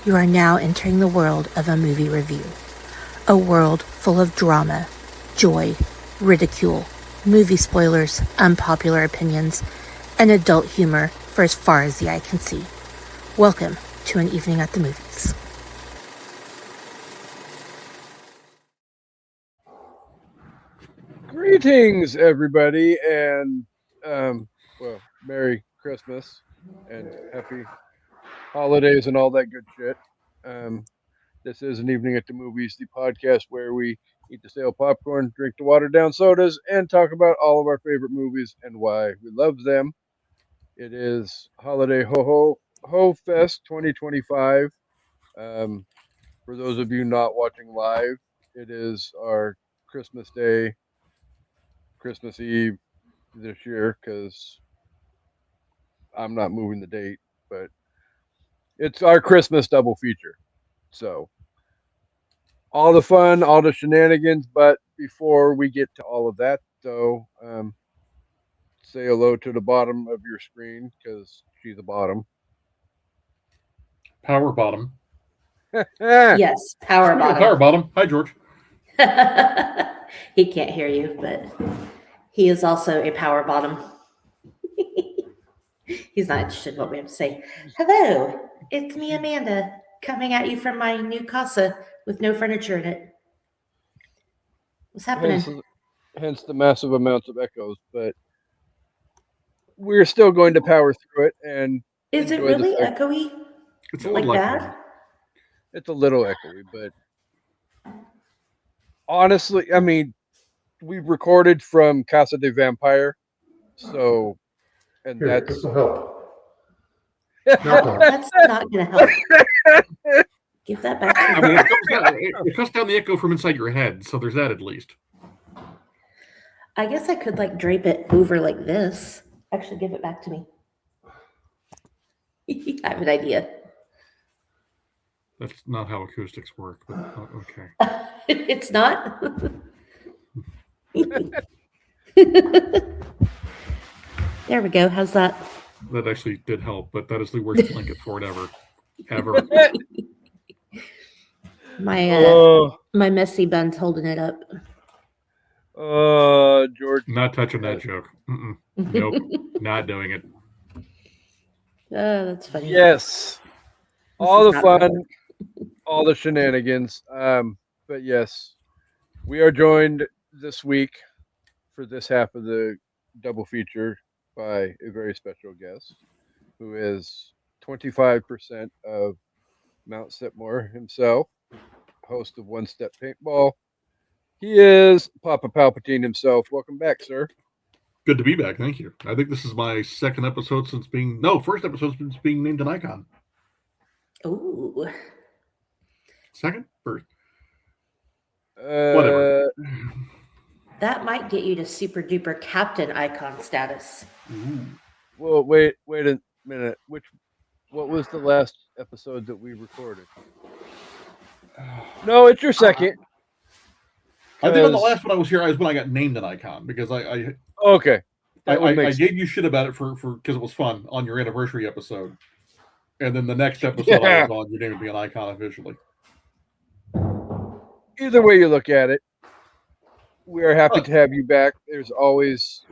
You are now entering the world of a movie review. A world full of drama, joy, ridicule, movie spoilers, unpopular opinions, and adult humor for as far as the eye can see. Welcome to an evening at the movies. Greetings, everybody, and Merry Christmas and Happy Holidays and all that good shit. This is an evening at the movies, the podcast where we eat the stale popcorn, drink the watered down sodas, and talk about all of our favorite movies and why we love them. It is Holiday Ho Fest 2025. For those of you not watching live, it is our Christmas Day, Christmas Eve this year because I'm not moving the date, but it's our Christmas double feature. So all the fun, all the shenanigans. But before we get to all of that, though, say hello to the bottom of your screen because she's the bottom. Power bottom. Yes, power Speaking of bottom. power bottom. Hi, George. He can't hear you, but he is also a power bottom. He's not interested in what we have to say. Hello, it's me, Amanda, coming at you from my new casa with no furniture in it. What's happening? Hence the massive amounts of echoes, but we're still going to power through it. And Is it really echoey? It's like that? It's a little echoey, but honestly, I mean, we recorded from Casa de Vampire, so and Here, that's this will help. That's not going to help. Give that back to me. I mean, it cuts down the echo from inside your head, so there's that at least. I guess I could like drape it over like this. Actually, give it back to me. I have an idea. That's not how acoustics work, but okay. It's not? There we go. How's that? That actually did help, but that is the worst blanket fort ever. My messy bun's holding it up. George. Not touching that joke. Nope. Not doing it. Oh, that's funny. Yes. All the fun, all the shenanigans. But yes, we are joined this week for this half of the double feature by a very special guest who is 25% of Mount Setmore himself, host of One Step Paintball. He is Papa Palpatine himself. Welcome back, sir. Good to be back. Thank you. I think this is my first episode since being named an icon. Ooh. Second? First? Whatever. That might get you to super duper captain icon status. Ooh. Well, wait a minute. What was the last episode that we recorded? No, it's your second. I think on the last one I was here, when I got named an icon because okay. I gave you shit about it for because it was fun on your anniversary episode, and then the next episode I was on, you named me an icon officially. Either way you look at it, we are happy to have you back. There's always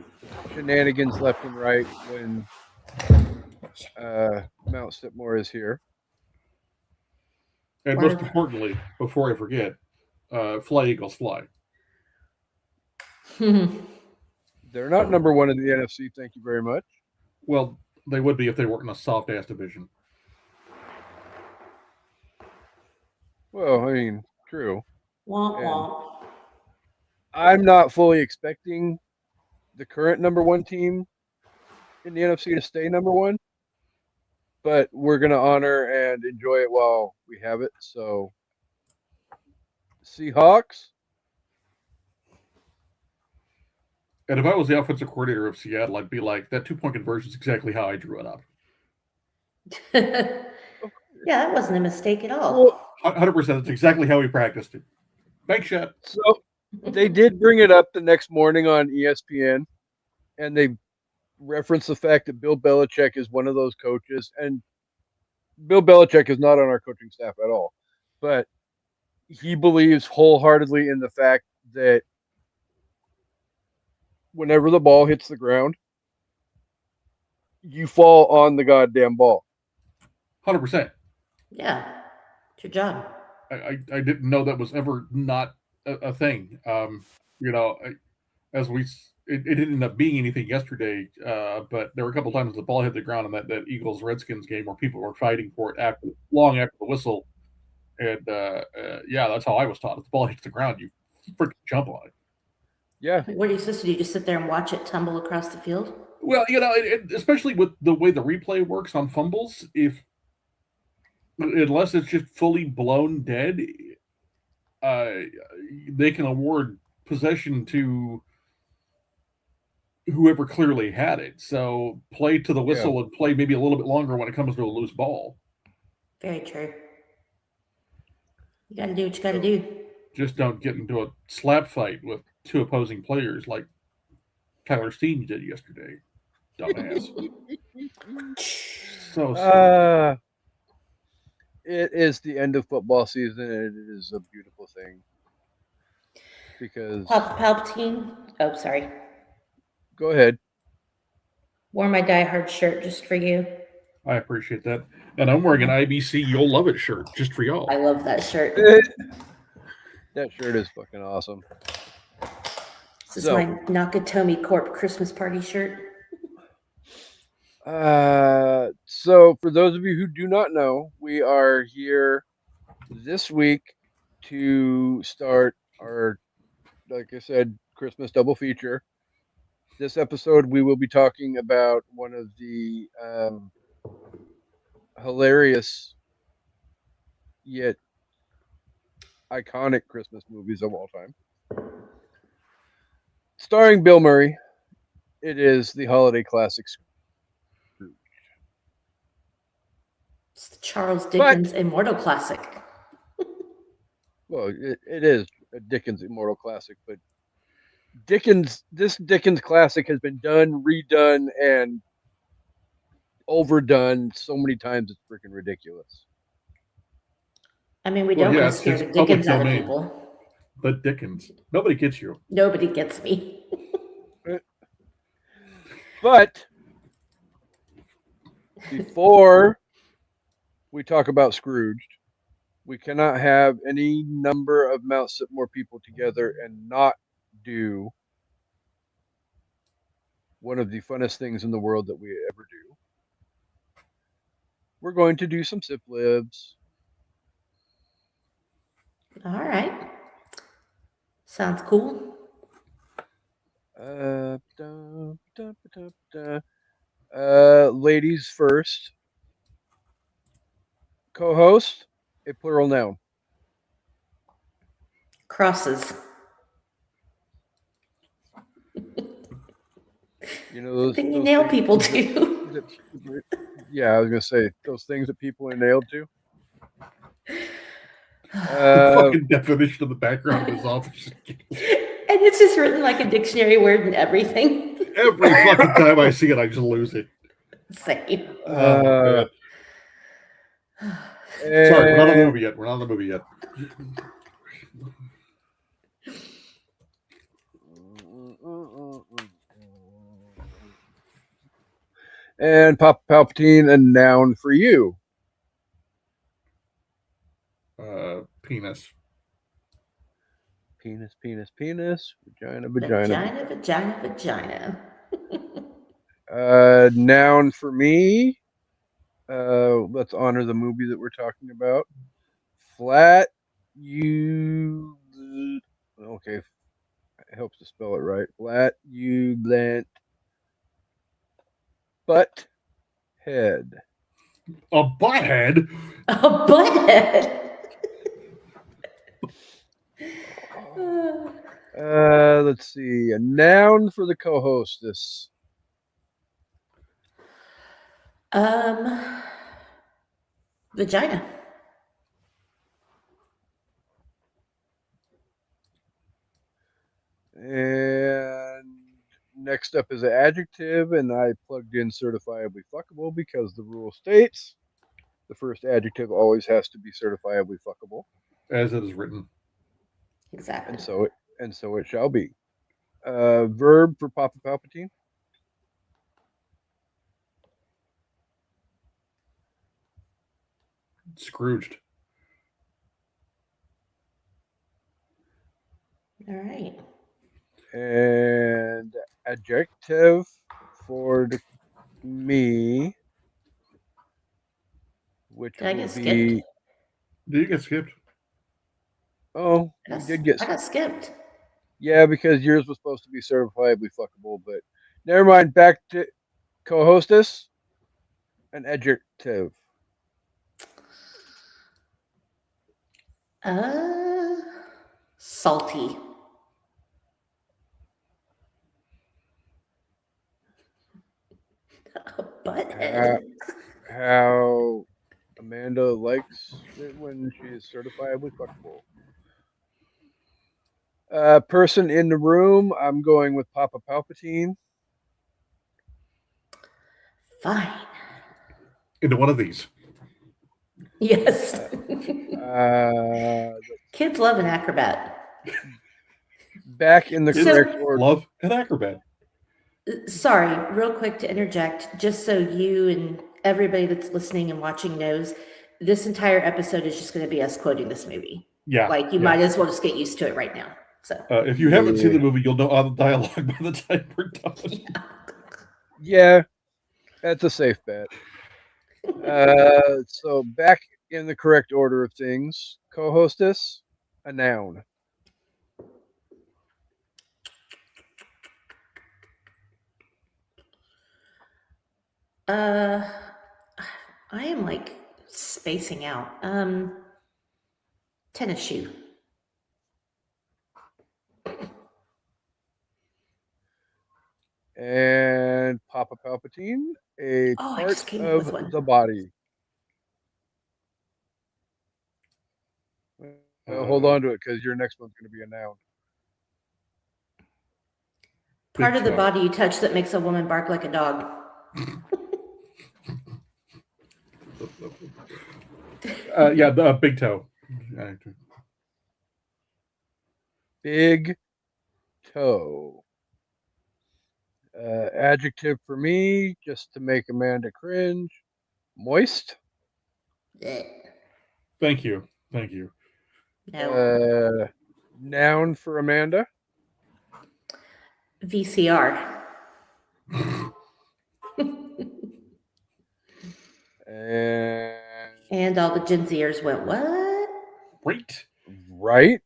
shenanigans left and right when Mount Setmore is here. And most importantly, before I forget, fly Eagles fly. They're not number one in the NFC. Thank you very much. Well, they would be if they weren't in a soft ass division. Well, I mean, true. Womp womp. I'm not fully expecting the current number one team in the NFC to stay number one, but we're going to honor and enjoy it while we have it. So, Seahawks. And if I was the offensive coordinator of Seattle, I'd be like, that 2-point conversion is exactly how I drew it up. Yeah, that wasn't a mistake at all. 100%. That's exactly how we practiced it. Bank shot. So they did bring it up the next morning on ESPN, and they referenced the fact that Bill Belichick is one of those coaches. And Bill Belichick is not on our coaching staff at all, but he believes wholeheartedly in the fact that whenever the ball hits the ground, you fall on the goddamn ball. 100%. Yeah. It's your job. I didn't know that was ever not a thing. You know, as it didn't end up being anything yesterday, but there were a couple times the ball hit the ground in that Eagles Redskins game where people were fighting for it long after the whistle. And yeah, that's how I was taught. If the ball hits the ground, you freaking jump on it. Yeah. What are you supposed to do? Just sit there and watch it tumble across the field? Well, you know, especially with the way the replay works on fumbles, unless it's just fully blown dead, they can award possession to whoever clearly had it. So play to the whistle and play maybe a little bit longer when it comes to a loose ball. Very true. You got to do what you got to do. Just don't get into a slap fight with two opposing players like Tyler Steen did yesterday. Dumbass. So it is the end of football season, and it is a beautiful thing. Because Palpatine. Oh, sorry. Go ahead. Wore my Die Hard shirt just for you. I appreciate that. And I'm wearing an IBC You'll Love It shirt just for y'all. I love that shirt. That shirt is fucking awesome. This is my Nakatomi Corp Christmas party shirt. So for those of you who do not know, we are here this week to start our, like I said, Christmas double feature. This episode, we will be talking about one of the hilarious yet iconic Christmas movies of all time. Starring Bill Murray, it is the holiday classic Scrooged. It's the Charles Dickens immortal classic. Well, it is a Dickens immortal classic, but this Dickens classic has been done, redone, and overdone so many times it's freaking ridiculous. I mean, we don't want to scare the Dickens out of people. But Dickens, nobody gets you. Nobody gets me. But before we talk about Scrooged, we cannot have any number of Mount Sitmore people together and not do one of the funnest things in the world that we ever do. We're going to do some sip libs. All right. Sounds cool. Ladies first. Co-host, a plural noun. Crosses. You know those. Then you nail people too. Yeah, I was gonna say those things that people are nailed to. The fucking definition of the background of his office. And it's just written like a dictionary word and everything. Every fucking time I see it, I just lose it. Same. Sorry, we're not on the movie yet. We're not on the movie yet. And Papa Palpatine, a noun for you. Penis. Penis, penis, penis. Vagina, Vagina, vagina, vagina. Noun for me. Let's honor the movie that we're talking about. Flat. Okay. It helps to spell it right. Flat. Butt. Head. A butthead? A butthead. Let's see. A noun for the co-hostess. Vagina. And next up is an adjective, and I plugged in certifiably fuckable because the rule states The first adjective always has to be certifiably fuckable, As it is written. Exactly. and so it shall be. Verb for Papa Palpatine. Scrooged. All right. And adjective for me, which Did I will get be. skipped? Did you get skipped? Oh, you did get. I got skipped. Yeah, because yours was supposed to be certifiably fuckable, but never mind. Back to co-hostess. An adjective. Salty. A butthead. How Amanda likes it when she is certifiably fuckable. Person in the room. I'm going with Papa Palpatine. Fine. Into one of these. Yes. Uh, Kids love an acrobat. back in the Kids correct order. love an acrobat. Sorry, real quick to interject, just so you and everybody that's listening and watching knows, this entire episode is just going to be us quoting this movie. Yeah. Like, you might as well just get used to it right now. So, if you haven't seen the movie, you'll know all the dialogue by the time we're done. Yeah, that's a safe bet. So back in the correct order of things. Co-hostess, a noun. I am like spacing out. Tennis shoe. And Papa Palpatine, a Oh, I part just came up of with one. the body. Well, hold on to it because your next one's going to be a noun. Part of the toe. body you touch that makes a woman bark like a dog. Yeah, the big toe. Big toe. Adjective for me, just to make Amanda cringe. Moist. Thank you. Thank you. No. Noun for Amanda. VCR. And all the Gen Zers went, what? Great. Right.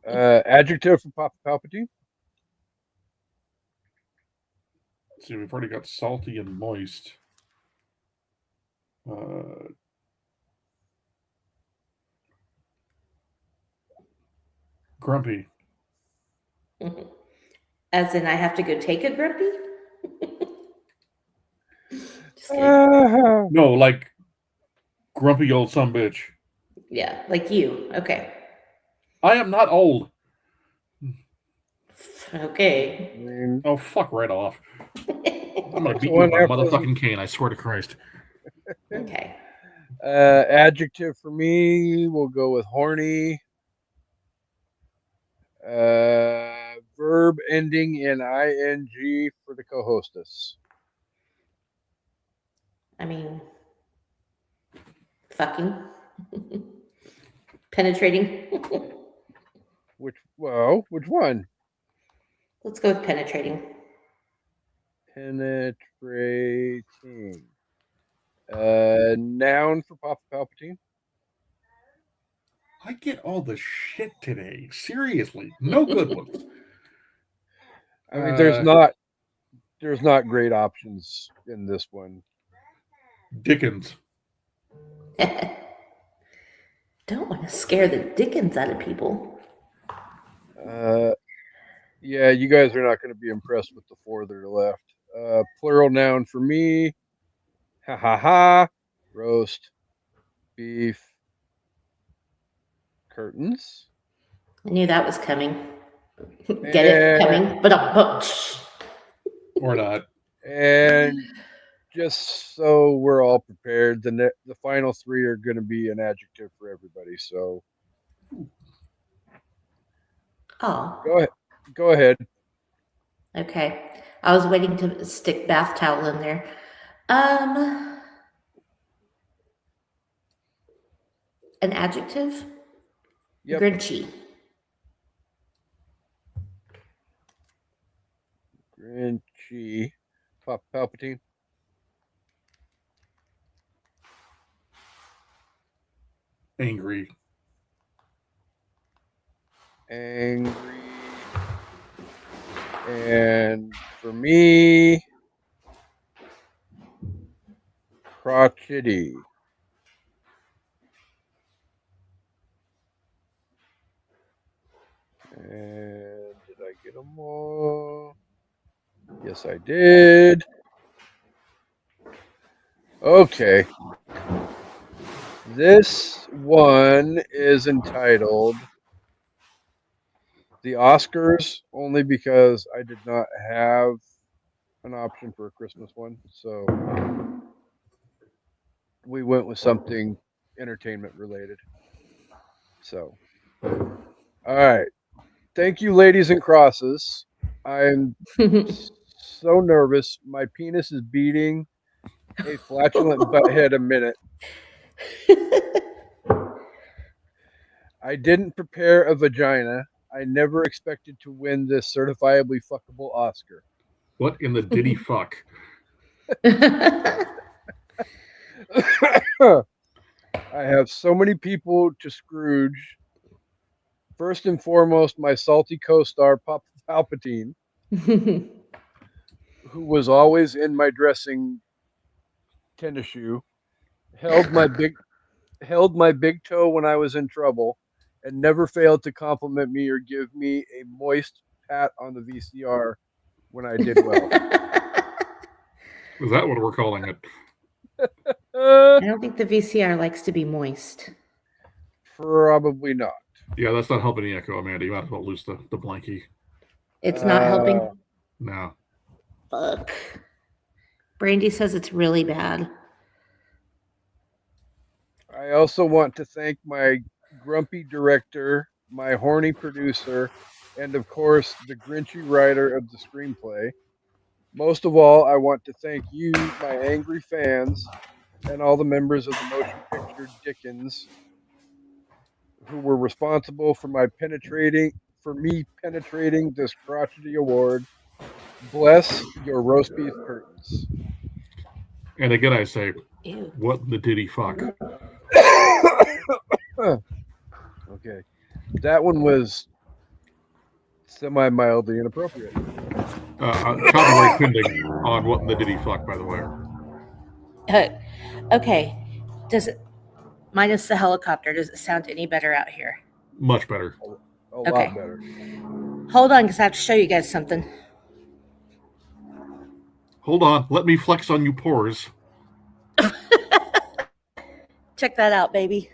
Adjective for Papa Palpatine. Let's see, we've already got salty and moist. Grumpy. As in, I have to go take a grumpy? Just kidding. No, like grumpy old sumbitch. Yeah, like you. Okay. I am not old. Okay. Oh, fuck right off. I'm going to beat you one with my after motherfucking cane, I swear to Christ. Okay. Adjective for me, we'll go with horny. Verb ending in ing for the co-hostess. I mean, fucking. Penetrating. Which one? Let's go with penetrating. Penetrating. Noun for Papa Palpatine. I get all the shit today. Seriously. No good ones. I mean, there's not great options in this one. Dickens. Don't want to scare the dickens out of people. Yeah, you guys are not going to be impressed with the four that are left. Plural noun for me. Ha ha ha. Roast. Beef. Curtains. I knew that was coming. Get it? Coming. But or not. And just so we're all prepared, the final three are going to be an adjective for everybody. So Oh, go ahead. okay. I was waiting to stick bath towel in there. An adjective? Yep. Grinchy. Grinchy. Palpatine. Angry. Angry. And for me, crotchety. And did I get them all? Yes, I did. Okay. This one is entitled The Oscars, only because I did not have an option for a Christmas one. So we went with something entertainment related. So, all right. Thank you, ladies and crosses. I'm so nervous. My penis is beating a flatulent butthead a minute. I didn't prepare a vagina. I never expected to win this certifiably fuckable Oscar. What in the diddy fuck? I have so many people to Scrooge. First and foremost, my salty co-star Palpatine, who was always in my dressing tennis shoe, held my big toe when I was in trouble, and never failed to compliment me or give me a moist pat on the VCR when I did well. Is that what we're calling it? I don't think the VCR likes to be moist. Probably not. Yeah, that's not helping the echo, Amanda. You might as well lose the blankie. It's not helping. No. Fuck. Brandy says it's really bad. I also want to thank my grumpy director, my horny producer, and of course, the grinchy writer of the screenplay. Most of all, I want to thank you, my angry fans, and all the members of the motion picture Dickens who were responsible for me penetrating this crotchety award. Bless your roast beef curtains. And again, I say, Ew. what the diddy fuck? Okay. That one was semi-mildly inappropriate. Copyright pending on what in the diddy fuck, by the way. Okay. Does it, minus the helicopter, does it sound any better out here? Much better. A lot better. Hold on, because I have to show you guys something. Hold on. Let me flex on you pores. Check that out, baby.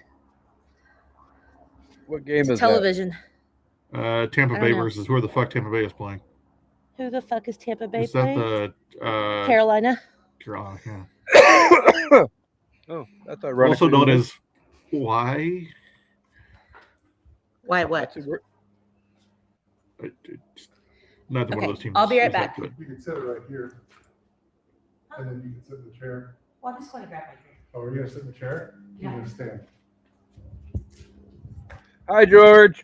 What game is Television. Tampa Bay versus who the fuck Tampa Bay is playing. Who the fuck is Tampa Bay Is that playing? the Carolina. Carolina, yeah. Oh, that's ironic. Also known as why? Why what? Neither one Okay, of those teams. I'll be right is that back. good. You can sit it right here, and then you can sit in the chair. Well, I'm just going to grab my drink. Oh, are you gonna sit in the chair? Yeah. You're gonna stand. Hi, George.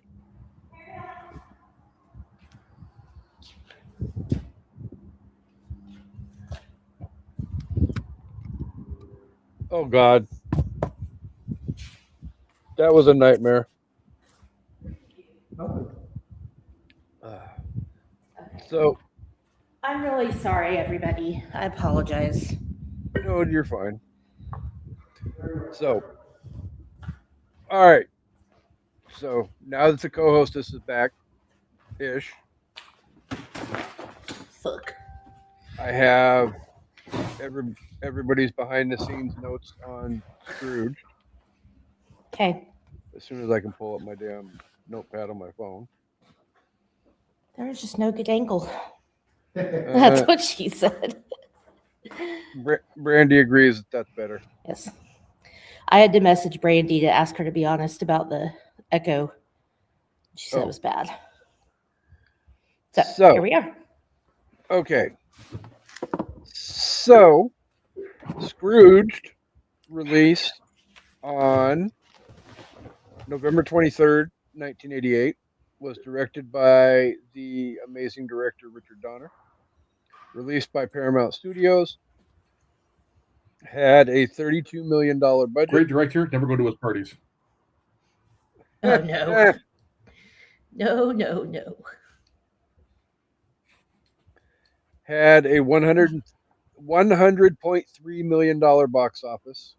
Oh, God. That was a nightmare. Nothing. So, I'm really sorry, everybody. I apologize. no, you're fine. So, all right. So, now that the co hostess is back ish, Fuck. I have everybody's behind the scenes notes on Scrooge Okay. as soon as I can pull up my damn notepad on my phone. There's just no good angle. That's what she said. Brandy agrees that that's better. Yes. I had to message Brandy to ask her to be honest about the echo. She said it was bad. So here we are. Okay. So, Scrooged released on November 23rd, 1988. Was directed by the amazing director Richard Donner. Released by Paramount Studios. Had a $32 million budget. Great director. Never go to his parties. Oh, no. No. Had a $100.3 million box office.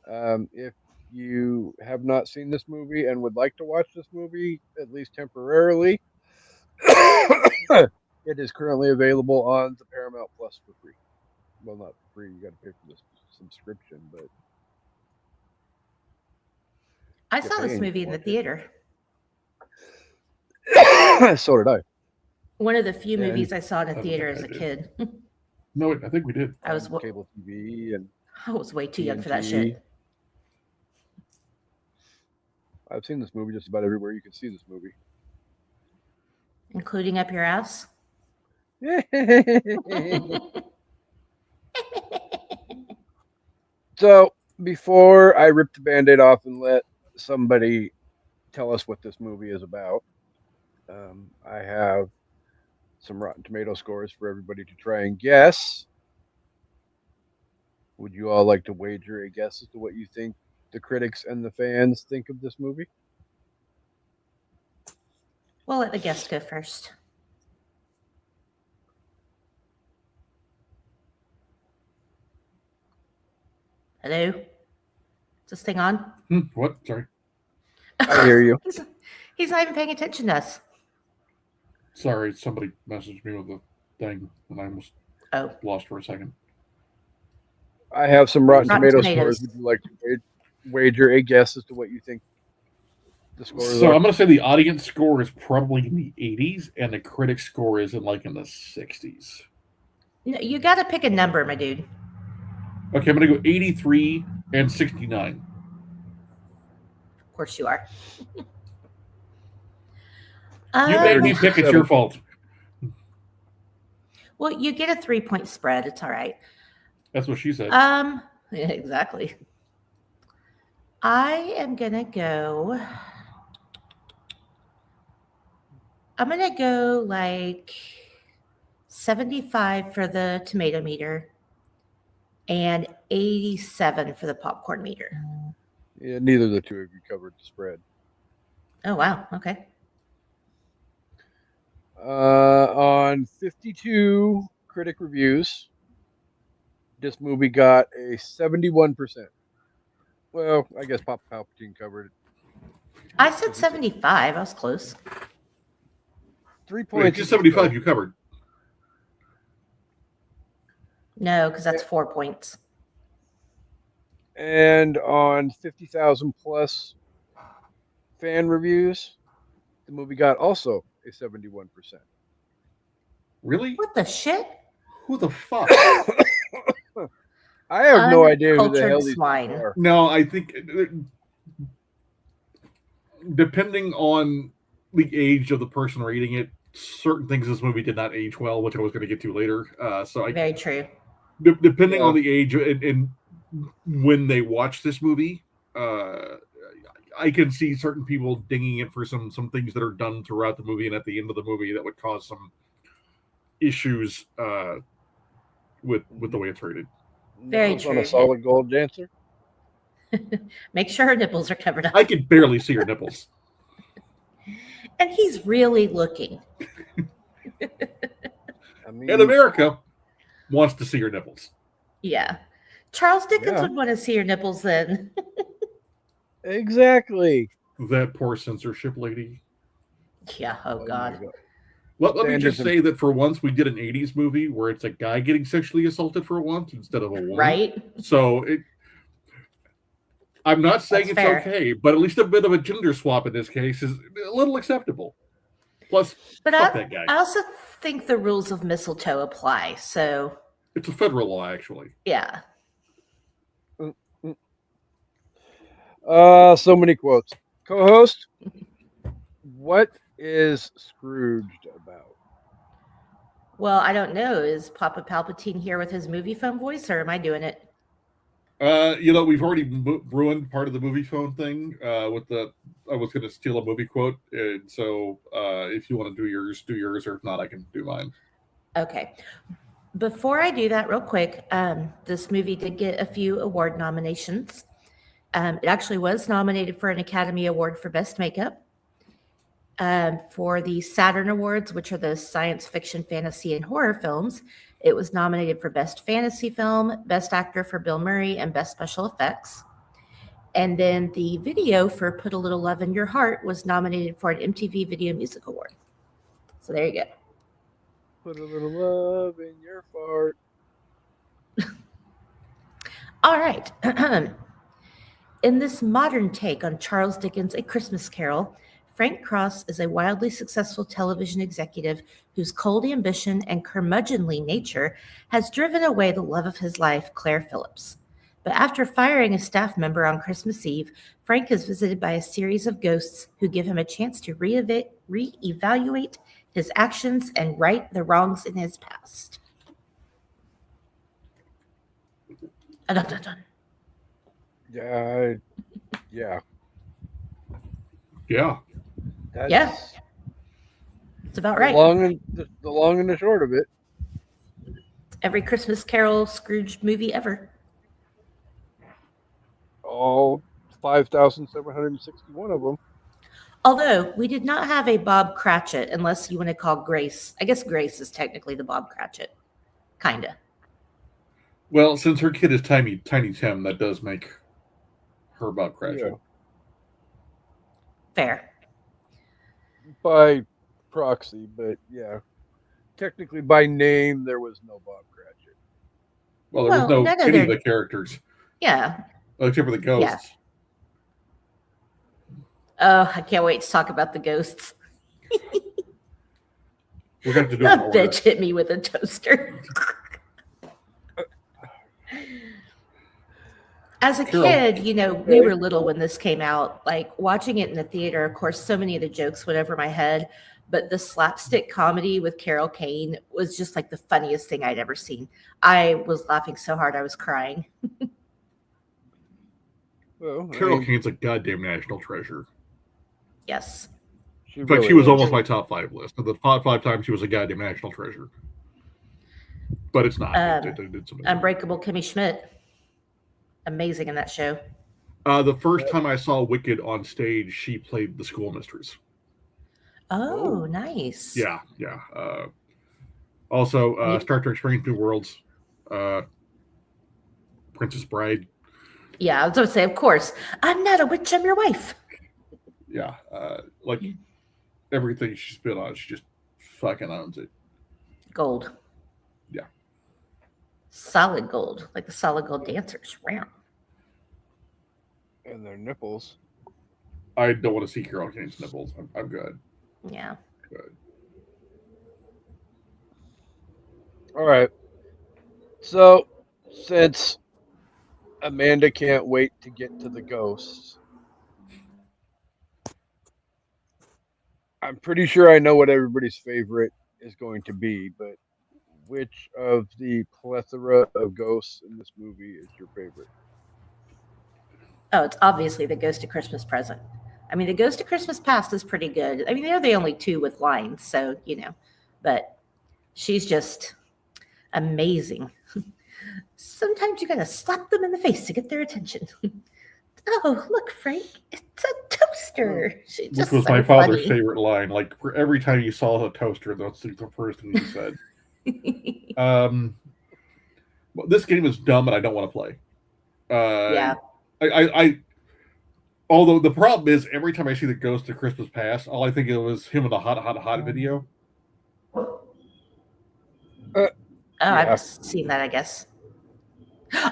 If you have not seen this movie and would like to watch this movie, at least temporarily, it is currently available on the Paramount Plus for free. Well, not free. You got to pay for this subscription, but I saw this movie in the theater. So did I. One of the few And movies I saw in a I don't theater think as I a did. kid. No, I think we did. I was cable TV and way too young for that TNT. shit. I've seen this movie just about everywhere you can see this movie. Including up your ass? So before I rip the Band-Aid off and let somebody tell us what this movie is about, I have some Rotten Tomato scores for everybody to try and guess. Would you all like to wager a guess as to what you think the critics and the fans think of this movie? We'll let the guest go first. Hello? Is this thing on? What? Sorry. I hear you. He's not even paying attention to us. Sorry, somebody messaged me with a thing and I almost lost for a second. I have some Rotten Tomato Tomatoes. scores. Would you like to wager a guess as to what you think the scores So are? I'm going to say the audience score is probably in the 80s and the critic score is in the 60s. No, you got to pick a number, my dude. Okay, I'm going to go 83 and 69. Of course you are. You made me pick. It's your fault. Well, you get a 3-point spread. It's all right. That's what she said. Yeah, exactly. I'm gonna go like 75 for the tomato meter and 87 for the popcorn meter. Yeah, neither of the two of you covered the spread. Oh, wow. Okay. On 52 critic reviews, this movie got a 71%. Well, I guess Papa Palpatine covered it. I said 75. I was close. 3 points. Just 75 you covered. No, because that's 4 points. And on 50,000 plus fan reviews, the movie got also a 71%. Really? What the shit? Who the fuck? I have no idea who the hell these swine. people are. No, I think depending on the age of the person reading it, certain things in this movie did not age well, which I was going to get to later. Very true. Depending on the age and when they watch this movie, I can see certain people dinging it for some things that are done throughout the movie and at the end of the movie that would cause some issues with the way it's rated. Very true. On a solid gold dancer. Make sure her nipples are covered up. I could barely see her nipples. And he's really looking. I mean, And America wants to see her nipples. Yeah. Charles Dickens would want to see her nipples then. Exactly. That poor censorship lady. Yeah. Oh, God. Let me just say that for once we did an 80s movie where it's a guy getting sexually assaulted for once instead of a woman. Right. So I'm not saying That's it's fair. okay, but at least a bit of a gender swap in this case is a little acceptable. Plus, But fuck that guy. I also think the rules of mistletoe apply. So It's a federal law, actually. Yeah. So many quotes. Co-host, what is Scrooged about? Well, I don't know. Is Papa Palpatine here with his movie phone voice, or am I doing it? We've already ruined part of the movie phone thing with the. I was going to steal a movie quote, and so if you want to do yours, or if not, I can do mine. Okay. Before I do that, real quick, this movie did get a few award nominations. It actually was nominated for an Academy Award for Best Makeup. For the Saturn Awards, which are the science fiction, fantasy, and horror films, it was nominated for Best Fantasy Film, Best Actor for Bill Murray, and Best Special Effects. And then the video for Put a Little Love in Your Heart was nominated for an MTV Video Music Award. So there you go. Put a little love in your fart. All right. In this modern take on Charles Dickens' A Christmas Carol, Frank Cross is a wildly successful television executive whose cold ambition and curmudgeonly nature has driven away the love of his life, Claire Phillips. But after firing a staff member on Christmas Eve, Frank is visited by a series of ghosts who give him a chance to reevaluate his actions and right the wrongs in his past. Dun-dun-dun-dun. Yeah. Yeah. That's Yeah. It's about right. the long and the short of it. Every Christmas Carol Scrooged movie ever. All 5,761 of them. Although we did not have a Bob Cratchit, unless you want to call Grace. I guess Grace is technically the Bob Cratchit. Kinda. Well, since her kid is Tiny Tim, that does make her Bob Cratchit. Yeah. Fair. By proxy, but yeah. Technically, by name, there was no Bob Cratchit. Well, there was no none of any of their- the characters, Yeah. except for the ghosts. Oh, I can't wait to talk about the ghosts. We're going to have to do A an order. bitch hit me with a toaster. As a Carol. kid, we were little when this came out. Like watching it in the theater, of course, so many of the jokes went over my head. But the slapstick comedy with Carol Kane was just like the funniest thing I'd ever seen. I was laughing so hard I was crying. Well, Carol Kane's a goddamn national treasure. Yes. In fact, she was almost my top 5 list. The top 5 times she was a goddamn national treasure. But it's not. It's Unbreakable Kimmy Schmidt. Amazing in that show. The first time I saw Wicked on stage, she played the schoolmistress. Oh, nice. Yeah. Also, Star Trek Strange New Worlds, Princess Bride. Yeah, I was going to say, of course. I'm not a witch, I'm your wife. Yeah, like everything she's been on, she just fucking owns it. Gold. Yeah. Solid gold, like the solid gold dancers. Wow. And their nipples. I don't want to see Carol Kane's nipples. I'm good. Yeah. Good. All right. So, since Amanda can't wait to get to the ghosts, I'm pretty sure I know what everybody's favorite is going to be, but which of the plethora of ghosts in this movie is your favorite? Oh, it's obviously the Ghost of Christmas Present. I mean, the Ghost of Christmas Past is pretty good. I mean, they're the only two with lines, so, but she's just amazing. Sometimes you gotta slap them in the face to get their attention. Oh, look, Frank, it's a toaster. This was my father's favorite line. Like, for every time you saw a toaster, that's the first thing you said. Well, this game is dumb and I don't want to play. Yeah. I although the problem is every time I see the Ghost of Christmas Past, all I think of is him in the hot video. I've seen that, I guess.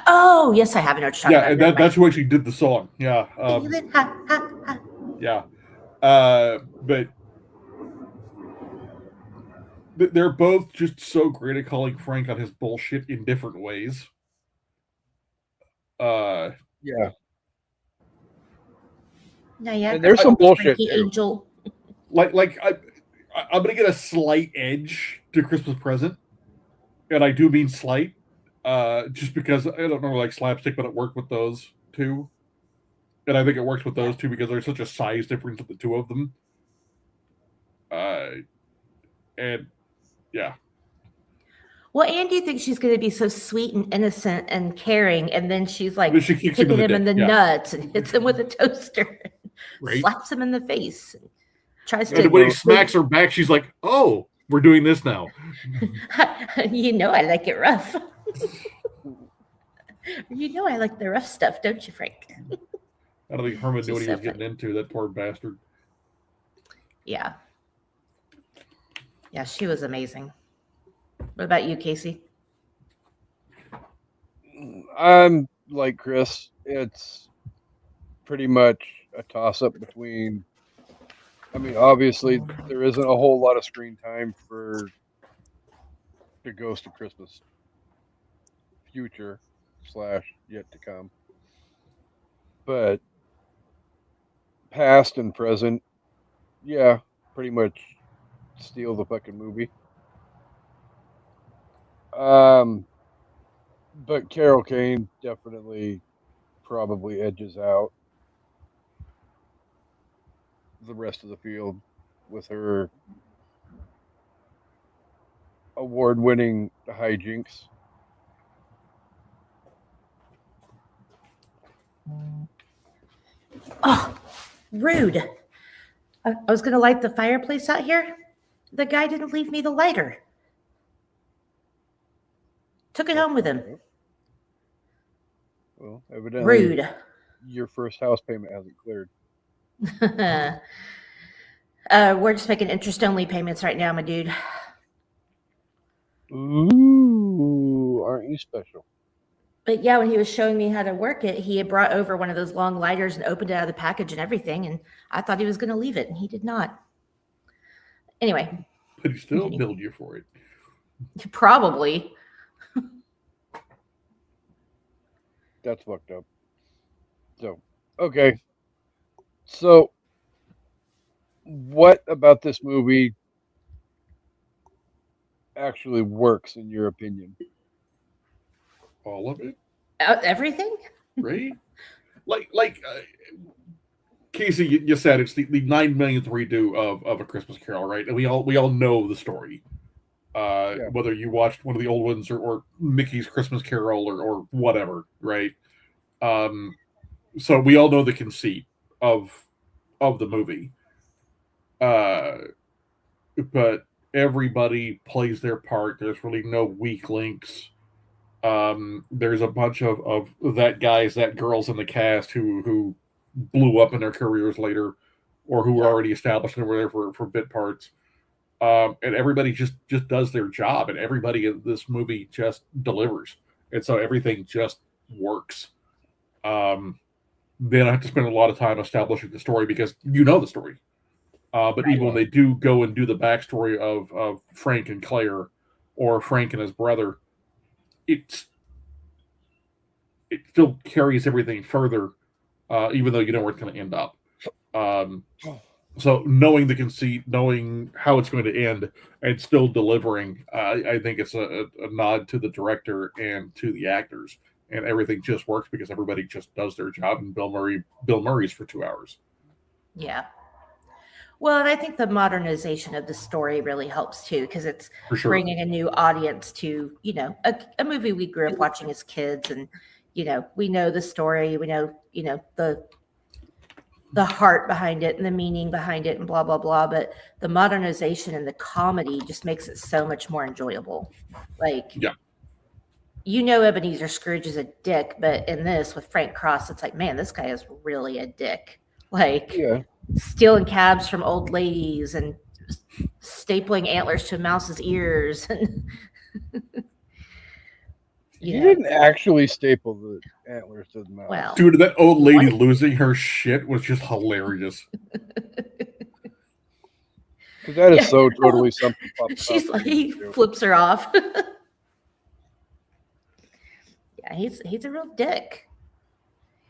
Oh, yes, I have. I know what you're talking about. That's who actually did the song. Yeah. Yeah. But they're both just so great at calling Frank on his bullshit in different ways. Yeah. Now, yeah, And there's some bullshit, Frankie too. Angel. Like I'm gonna get a slight edge to Christmas Present, and I do mean slight, just because I don't know like slapstick, but it worked with those two, and I think it works with those two because there's such a size difference of the two of them. And yeah, Well, and do you think she's going to be so sweet and innocent and caring, and then she's like then she kicks him kicking him in the yeah. nuts and hits him with a toaster, Right. slaps him in the face, tries And to. when he smacks her back, she's like, "Oh, we're doing this now." You know, I like it rough. You know, I like the rough stuff, don't you, Frank? I don't think Herman knew what She's he so was getting funny. into. That poor bastard. Yeah. Yeah, she was amazing. What about you, Casey? I'm like Chris. It's pretty much a toss-up between. I mean, obviously, there isn't a whole lot of screen time for the Ghost of Christmas future / yet to come, but past and present, yeah, pretty much steal the fucking movie. But Carol Kane definitely probably edges out the rest of the field with her award-winning hijinks. Oh, rude. I was going to light the fireplace out here. The guy didn't leave me the lighter. Took it home with him. Well, evidently, Rude. your first house payment hasn't cleared. We're just making interest-only payments right now, my dude. Ooh, aren't you special? But yeah, when he was showing me how to work it, he had brought over one of those long lighters and opened it out of the package and everything. And I thought he was going to leave it, and he did not. Anyway. But he still billed you for it. Probably. That's fucked up. So, okay. So, what about this movie actually works in your opinion? All of it? Everything? Right? Casey, you said it's the 9 millionth redo of A Christmas Carol, right? And we all know the story. Yeah. Whether you watched one of the old ones or Mickey's Christmas Carol or whatever, right? So we all know the conceit of the movie. But everybody plays their part. There's really no weak links. There's a bunch of that guys, that girls in the cast who blew up in their careers later, or who were already established and were there for bit parts. And everybody just does their job, and everybody in this movie just delivers, and so everything just works. Then I have to spend a lot of time establishing the story because you know the story. But even when they do go and do the backstory of Frank and Claire, or Frank and his brother, it still carries everything further, even though you know where it's going to end up. So knowing the conceit, knowing how it's going to end, and still delivering, I think it's a nod to the director and to the actors, and everything just works because everybody just does their job. And Bill Murray's for 2 hours. Yeah. Well, and I think the modernization of the story really helps too, because it's bringing a new audience to, a movie we grew up watching as kids, and we know the story, we know, the heart behind it and the meaning behind it and blah, blah, blah. But the modernization and the comedy just makes it so much more enjoyable. Ebenezer Scrooge is a dick, but in this with Frank Cross, it's like, man, this guy is really a dick. Stealing cabs from old ladies and stapling antlers to a mouse's ears. And He didn't actually staple the antlers to the mouse. Well, dude, that old lady losing her shit was just hilarious. Because that is Yeah. so totally something. Papa She's Papa like, he would do. flips her off. Yeah, he's a real dick.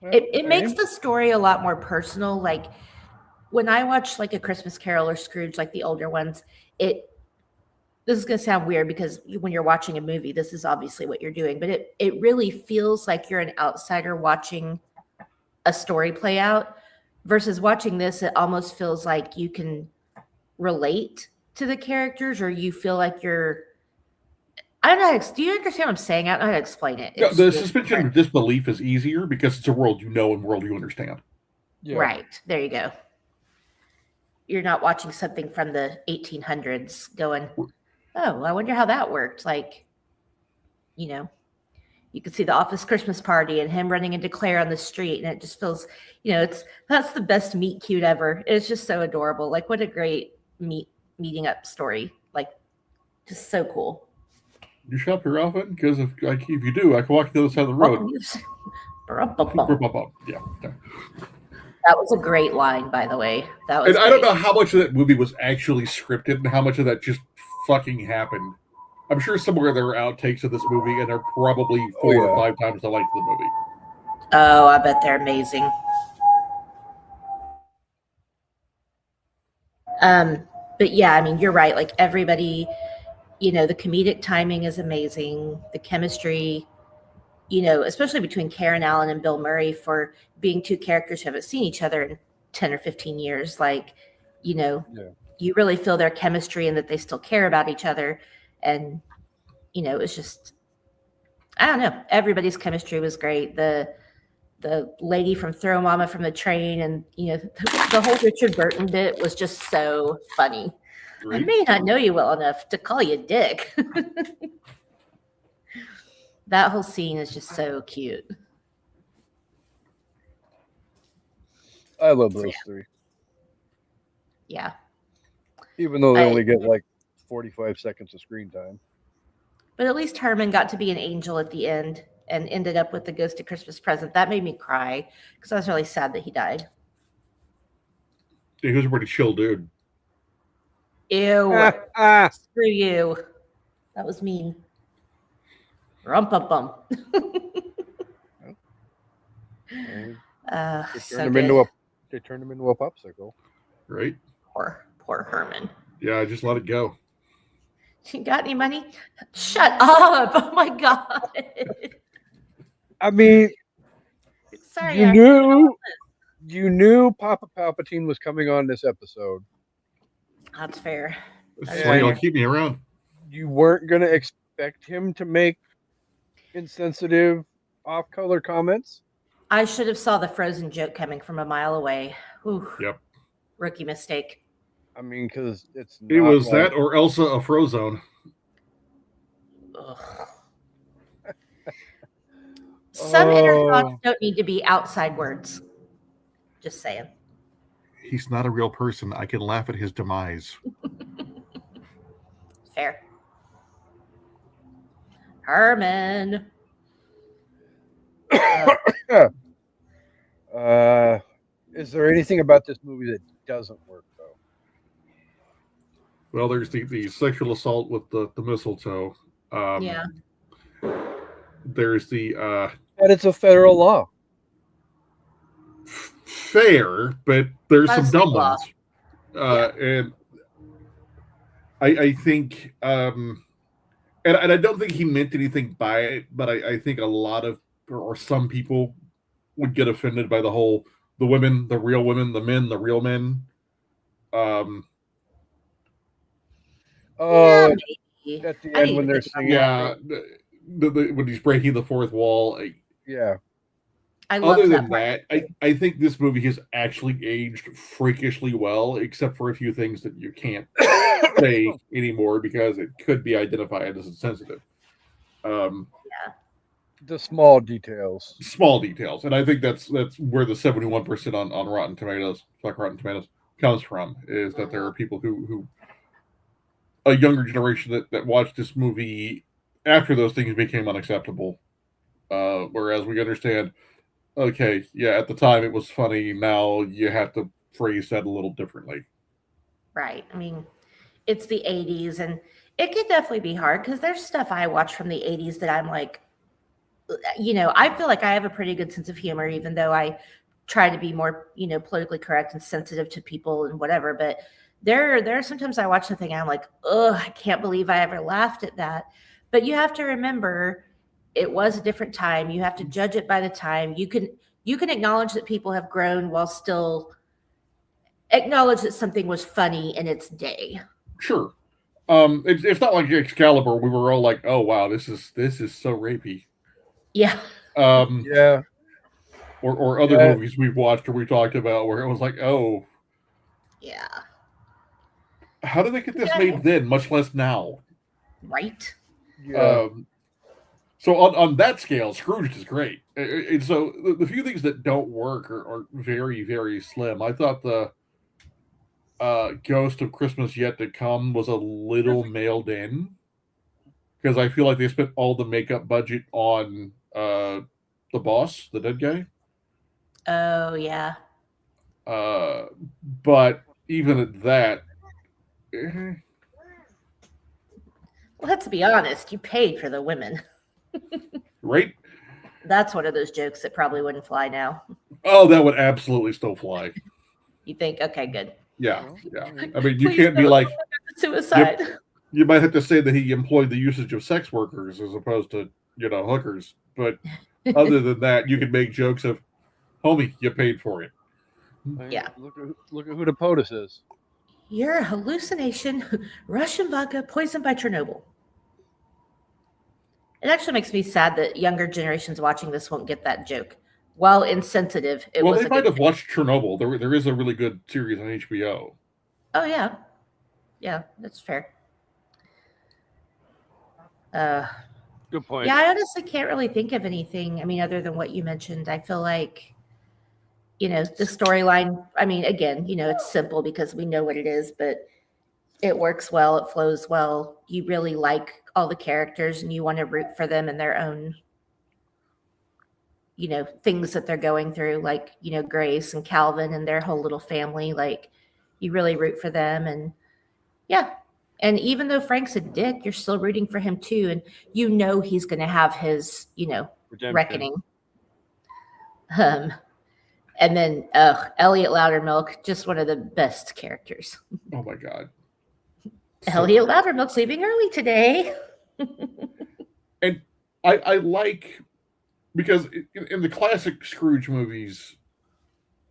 It makes the story a lot more personal. Like when I watch like a Christmas Carol or Scrooge, like the older ones, this is going to sound weird because when you're watching a movie, this is obviously what you're doing, but it really feels like you're an outsider watching a story play out versus watching this. It almost feels like you can relate to the characters or you feel like you're, I don't know. Do you understand what I'm saying? I don't know how to explain it. Yeah, It's the really suspension different. of disbelief is easier because it's a world you know and world you understand. Yeah. Right. There you go. You're not watching something from the 1800s going, oh, I wonder how that worked. Like, you know, you could see the office Christmas party and him running into Claire on the street. And it just feels, that's the best meet cute ever. It's just so adorable. Like, what a great meeting up story. Like, just so cool. You shop here often? Because if you do, I can walk to the other side of the road. Yeah. That was a great line, by the way. That was And I don't know how much of that movie was actually scripted and how much of that just fucking happened. I'm sure somewhere there are outtakes of this movie, and they're probably 4 or 5 times the length of the movie. Oh, I bet they're amazing. But yeah, I mean, you're right. Like everybody, the comedic timing is amazing. The chemistry, especially between Karen Allen and Bill Murray for being two characters who haven't seen each other in 10 or 15 years. Like, you really feel their chemistry and that they still care about each other. And, it's just, I don't know. Everybody's chemistry was great. The lady from Throw Mama from the Train and, the whole Richard Burton bit was just so funny. Right. I may not know you well enough to call you Dick. That whole scene is just so cute. I love those three. Yeah. Even though they only get like 45 seconds of screen time. But at least Herman got to be an angel at the end and ended up with the Ghost of Christmas Present. That made me cry because I was really sad that he died. Yeah, he was a pretty chill dude. Ew. Screw you. That was mean. Rum-pum-pum. They turned him into a popsicle. Right? Poor Herman. Yeah, just let it go. You got any money? Shut up. Oh my God. I mean, sorry, you knew Papa Palpatine was coming on this episode. That's fair. That's why y'all keep me around. You weren't going to expect him to make insensitive, off-color comments? I should have saw the Frozen joke coming from a mile away. Ooh. Yep. Rookie mistake. I mean, because it was like... that or Elsa a Frozone. Some inner thoughts don't need to be outside words. Just saying. He's not a real person. I can laugh at his demise. Fair. Herman. Is there anything about this movie that doesn't work, though? Well, there's the sexual assault with the mistletoe. Yeah. There's the... But it's a federal law. Fair, but there's some dumb ones. And I think... and I don't think he meant anything by it, but I think a lot of... or some people would get offended by the whole... the women, the real women, the men, the real men. At the end when they're singing. Yeah, when he's breaking the fourth wall. Yeah. Other than that, I think this movie has actually aged freakishly well, except for a few things that you can't say anymore because it could be identified as insensitive. The small details. Small details. And I think that's where the 71% on Rotten Tomatoes, comes from, is that there are people who a younger generation that watched this movie after those things became unacceptable. Whereas we understand, okay, yeah, at the time it was funny. Now you have to phrase that a little differently. Right. I mean, it's the 80s, and it could definitely be hard because there's stuff I watch from the 80s that I'm like, I feel like I have a pretty good sense of humor, even though I try to be more, politically correct and sensitive to people and whatever. But there are sometimes I watch something and I'm like, oh, I can't believe I ever laughed at that. But you have to remember it was a different time. You have to judge it by the time. You can acknowledge that people have grown while still acknowledge that something was funny in its day. Sure. It's not like Excalibur. We were all like, "Oh wow, this is so rapey." Yeah. Yeah. Or other Yeah. movies we've watched or we talked about where it was like, "Oh, Yeah. how did they get this Yeah. made then? Much less now." Right. Yeah. So on that scale, Scrooged is great. And so the few things that don't work are very, very slim. I thought the Ghost of Christmas Yet to Come was a little mailed in because I feel like they spent all the makeup budget on the boss, the dead guy. Oh yeah. But even at that, eh, Well, let's be honest. You paid for the women. right? That's one of those jokes that probably wouldn't fly now. Oh, that would absolutely still fly. You think, okay, good. Yeah, yeah. I mean, you Please can't be don't like, suicide. you might have to say that he employed the usage of sex workers as opposed to, hookers. But other than that, you can make jokes of, homie, you paid for it. Yeah. Look at who the POTUS is. You're a hallucination. Russian vodka poisoned by Chernobyl. It actually makes me sad that younger generations watching this won't get that joke. While insensitive, it Well, was they a might good have thing. watched Chernobyl. There is a really good series on HBO. Oh yeah. Yeah, that's fair. Good point. Yeah, I honestly can't really think of anything. I mean, other than what you mentioned, I feel like, the storyline. I mean, again, it's simple because we know what it is, but it works well. It flows well. You really like all the characters, and you want to root for them in their own, things that they're going through. Like, Grace and Calvin and their whole little family. Like, you really root for them, and yeah. And even though Frank's a dick, you're still rooting for him too, and he's going to have his, Redemption. reckoning. And then Elliot Loudermilk, just one of the best characters. Oh my god. Elliot Loudermilk's leaving early today. And I like, because in the classic Scrooge movies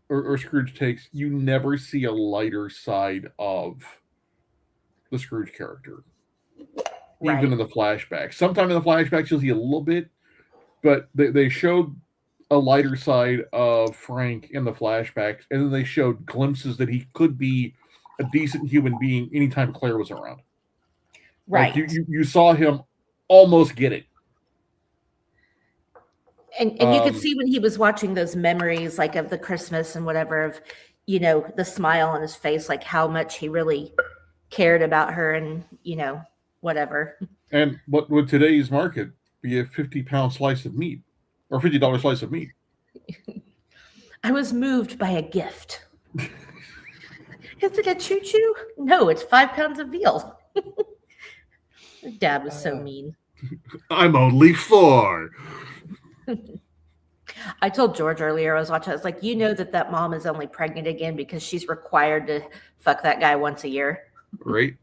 or Scrooge takes, you never see a lighter side of the Scrooge character. Right. Even in the flashbacks. Sometimes in the flashbacks you'll see a little bit, but they showed a lighter side of Frank in the flashbacks, and then they showed glimpses that he could be a decent human being anytime Claire was around. Right. Like you saw him almost get it. And you could see when he was watching those memories, like of the Christmas and whatever, of, the smile on his face, like how much he really cared about her and, whatever. And what would today's market be a 50-pound slice of meat or $50 slice of meat? I was moved by a gift. Is it a choo-choo? No, it's 5 pounds of veal. Dad was so mean. I'm only 4. I told George earlier, I was watching, I was like, that mom is only pregnant again because she's required to fuck that guy once a year. Right?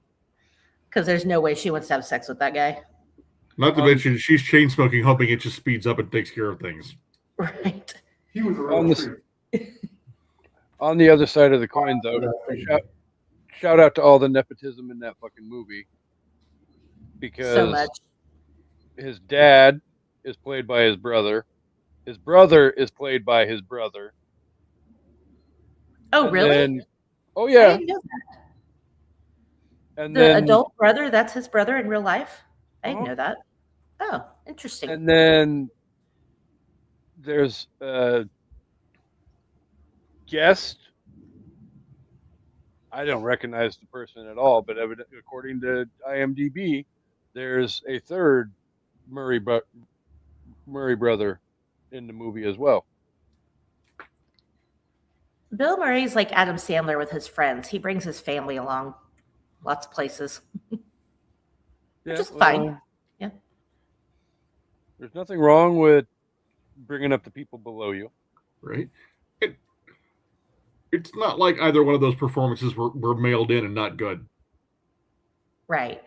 Because there's no way she wants to have sex with that guy. Not to mention, she's chain smoking, hoping it just speeds up and takes care of things. Right. He was a real freak. On the other side of the coin, though, shout out to all the nepotism in that fucking movie. Because So much. his dad is played by his brother. His brother is played by his brother. Oh, And really? then- oh, I yeah. didn't know that. And The then, adult brother, that's his brother in real life? I didn't Uh-huh. know that. Oh, interesting. And then there's a guest. I don't recognize the person at all, but according to IMDb, there's a third Murray brother in the movie as well. Bill Murray's like Adam Sandler with his friends. He brings his family along. lots of places. Yeah, Which is fine. Yeah. There's nothing wrong with bringing up the people below you. Right? It's not like either one of those performances were mailed in and not good. Right.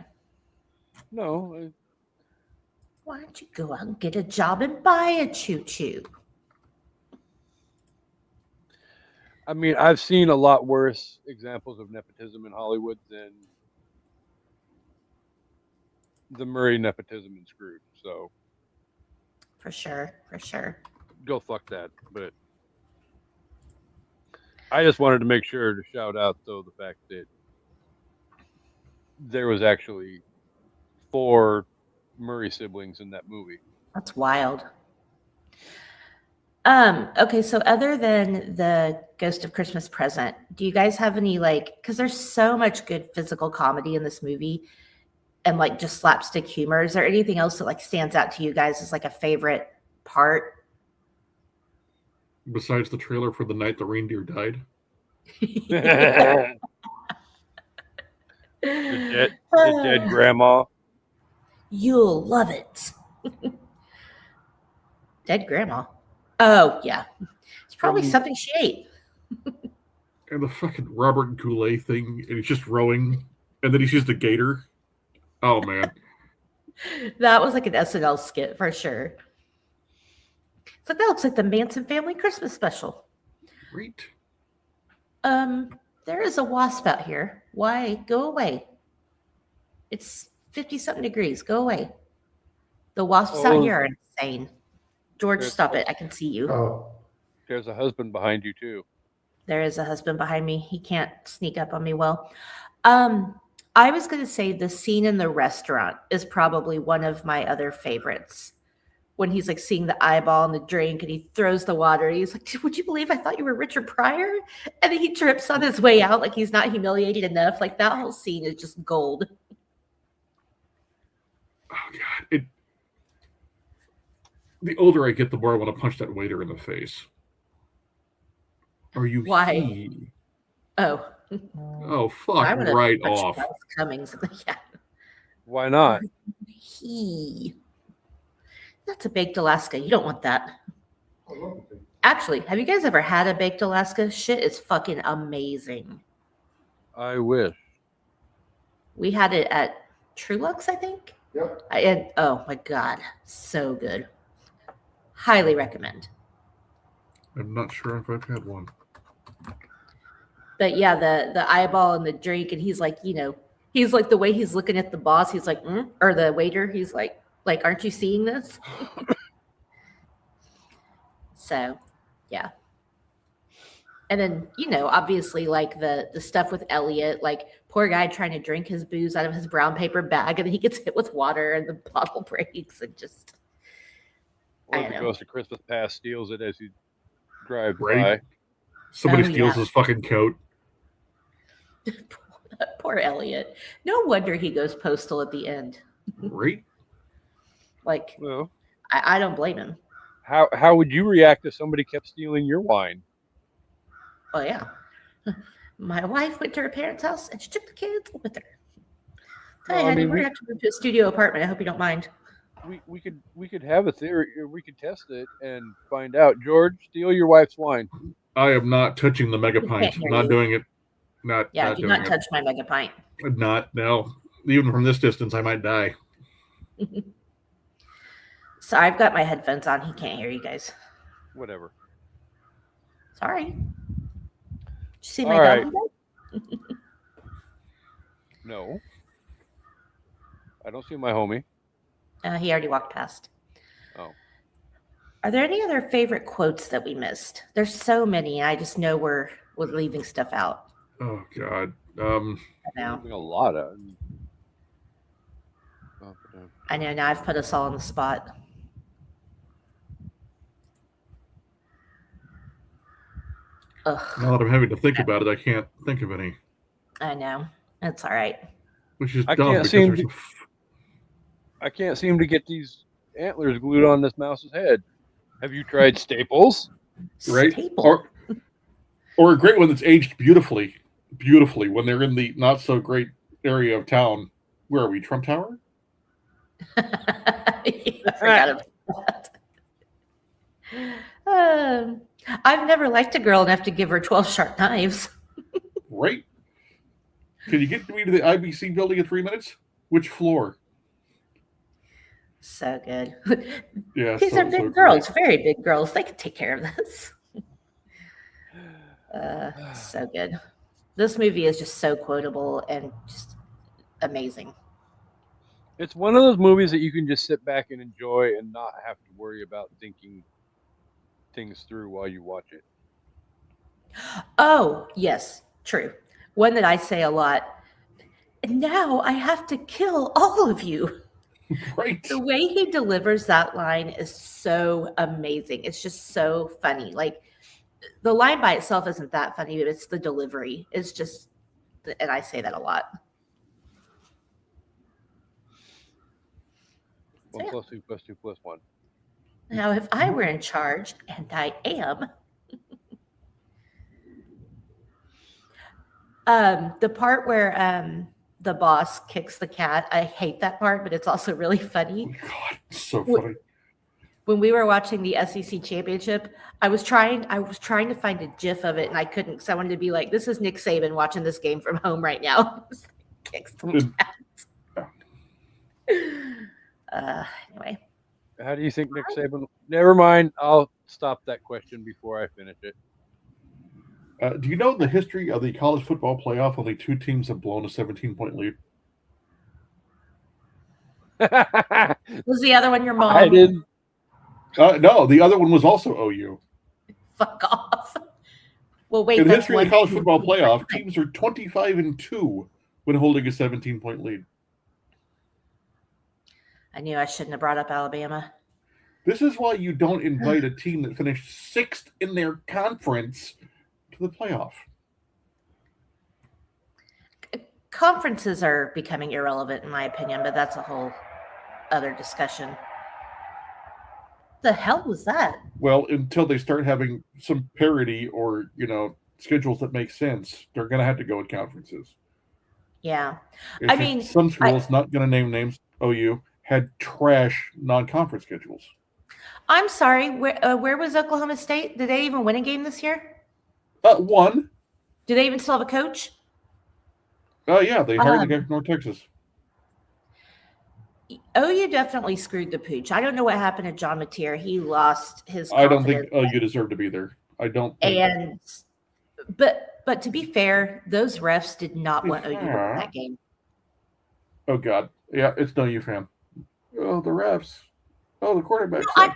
No, Why don't you go out and get a job and buy a choo-choo? I mean, I've seen a lot worse examples of nepotism in Hollywood than the Murray nepotism in Scrooge. So For sure. For sure. go fuck that. But I just wanted to make sure to shout out, though, the fact that there was actually 4 Murray siblings in that movie. That's wild. Okay, so other than the Ghost of Christmas Present, do you guys have any because there's so much good physical comedy in this movie and just slapstick humor. Is there anything else that stands out to you guys as a favorite part? Besides the trailer for The Night the Reindeer Died. the dead grandma. You'll love it. Dead grandma. Oh, yeah. It's probably something she ate. And the fucking Robert Goulet thing, and he's just rowing, and then he's just a gator. Oh, man. That was an SNL skit for sure. It's that looks like the Manson family Christmas special. Great. There is a wasp out here. Why? Go away. It's 50-something degrees. Go away. The wasps out here are insane. George, stop it. I can see you. Oh, There's a husband behind you, too. There is a husband behind me. He can't sneak up on me well. I was going to say the scene in the restaurant is probably one of my other favorites. When he's seeing the eyeball and the drink and he throws the water. He's like, would you believe I thought you were Richard Pryor? And then he trips on his way out like he's not humiliated enough. That whole scene is just gold. Oh, God. The older I get, the more I want to punch that waiter in the face. Are you Why? he? Oh. Oh, fuck I would've right punched off. Bryce Cummings. Yeah. Why not? He. That's a baked Alaska. You don't want that. I love the thing. Actually, have you guys ever had a baked Alaska? Shit is fucking amazing. I wish. We had it at Trulux, I think. Yep. And oh my God, so good. Highly recommend. I'm not sure if I've had one. But yeah, the eyeball and the drink, and he's he's the way he's looking at the boss, he's like, or the waiter, he's like, aren't you seeing this? So, yeah. And then, obviously, the stuff with Elliot, poor guy trying to drink his booze out of his brown paper bag, and then he gets hit with water, and the bottle breaks, and just. Or the Ghost of Christmas Past steals it as he drives Right. by. Somebody steals his fucking coat. Poor Elliot. No wonder he goes postal at the end. Right? Well, I don't blame him. how would you react if somebody kept stealing your wine? Oh, yeah. My wife went to her parents' house and she took the kids with her. Hey, Well, I honey, mean, we're going to have to move to a studio apartment. I hope you don't mind. We could have a theory. We could test it and find out. George, steal your wife's wine. I am not touching the mega pint. hear Not you. doing it. Not. Yeah, not do doing not it. touch my mega pint. Not. No. Even from this distance, I might die. So I've got my headphones on. He can't hear you guys. Whatever. Sorry. Did you see my All right. doggy? No. I don't see my homie. He already walked past. Oh. Are there any other favorite quotes that we missed? There's so many. I just know we're leaving stuff out Oh God. now. There's a lot of. I know now I've put us all on the spot. Ugh, Now that I'm having to think about it, I can't think of any. I know. That's all right. Which is I dumb can't because seem there's to- I can't seem to get these antlers glued on this mouse's head. Have you tried staples? Right? Staple. Or a great one that's aged beautifully when they're in the not so great area of town. Where are we? Trump Tower? I forgot about that. I've never liked a girl enough to give her 12 sharp knives. Right. Can you get me to the IBC building in 3 minutes? Which floor? So good. Yeah, These are big girls, very big girls. They can take care of this. So good. This movie is just so quotable and just amazing. It's one of those movies that you can just sit back and enjoy and not have to worry about thinking things through while you watch it. Oh, yes, true. One that I say a lot. Now I have to kill all of you. Right. The way he delivers that line is so amazing. It's just so funny. Like, the line by itself isn't that funny, but it's the delivery. It's just, and I say that a lot. 1 + 2 + 2 + 1. Now, if I were in charge, and I am, the part where the boss kicks the cat, I hate that part, but it's also really funny. Oh, God, it's so funny. When we were watching the SEC championship, I was trying to find a GIF of it, and I couldn't because I wanted to be like, "This is Nick Saban watching this game from home right now." Kicks the cat. Anyway. How do you think Nick Saban? Never mind. I'll stop that question before I finish it. Do you know the history of the college football playoff? Only 2 teams have blown a 17-point lead. Was the other one your mom? I didn't. No, the other one was also OU. Fuck off. Well, wait. In the history of the college football playoff, teams are 25-2 when holding a 17-point lead. I knew I shouldn't have brought up Alabama. This is why you don't invite a team that finished 6th in their conference to the playoff. Conferences are becoming irrelevant, in my opinion, but that's a whole other discussion. The hell was that? Well, until they start having some parity or, schedules that make sense, they're going to have to go with conferences. Yeah. I mean, some schools, not going to name names, OU, had trash non-conference schedules. I'm sorry. Where was Oklahoma State? Did they even win a game this year? One. Do they even still have a coach? Yeah, they hired the guy from North Texas. OU definitely screwed the pooch. I don't know what happened to John Mateer. He lost his I don't confidence. think OU deserved to be there. I don't think. But to be fair, those refs did not want OU to win that game. Oh, God. Yeah, it's no OU fan. Oh, the refs. Oh, the quarterback. No,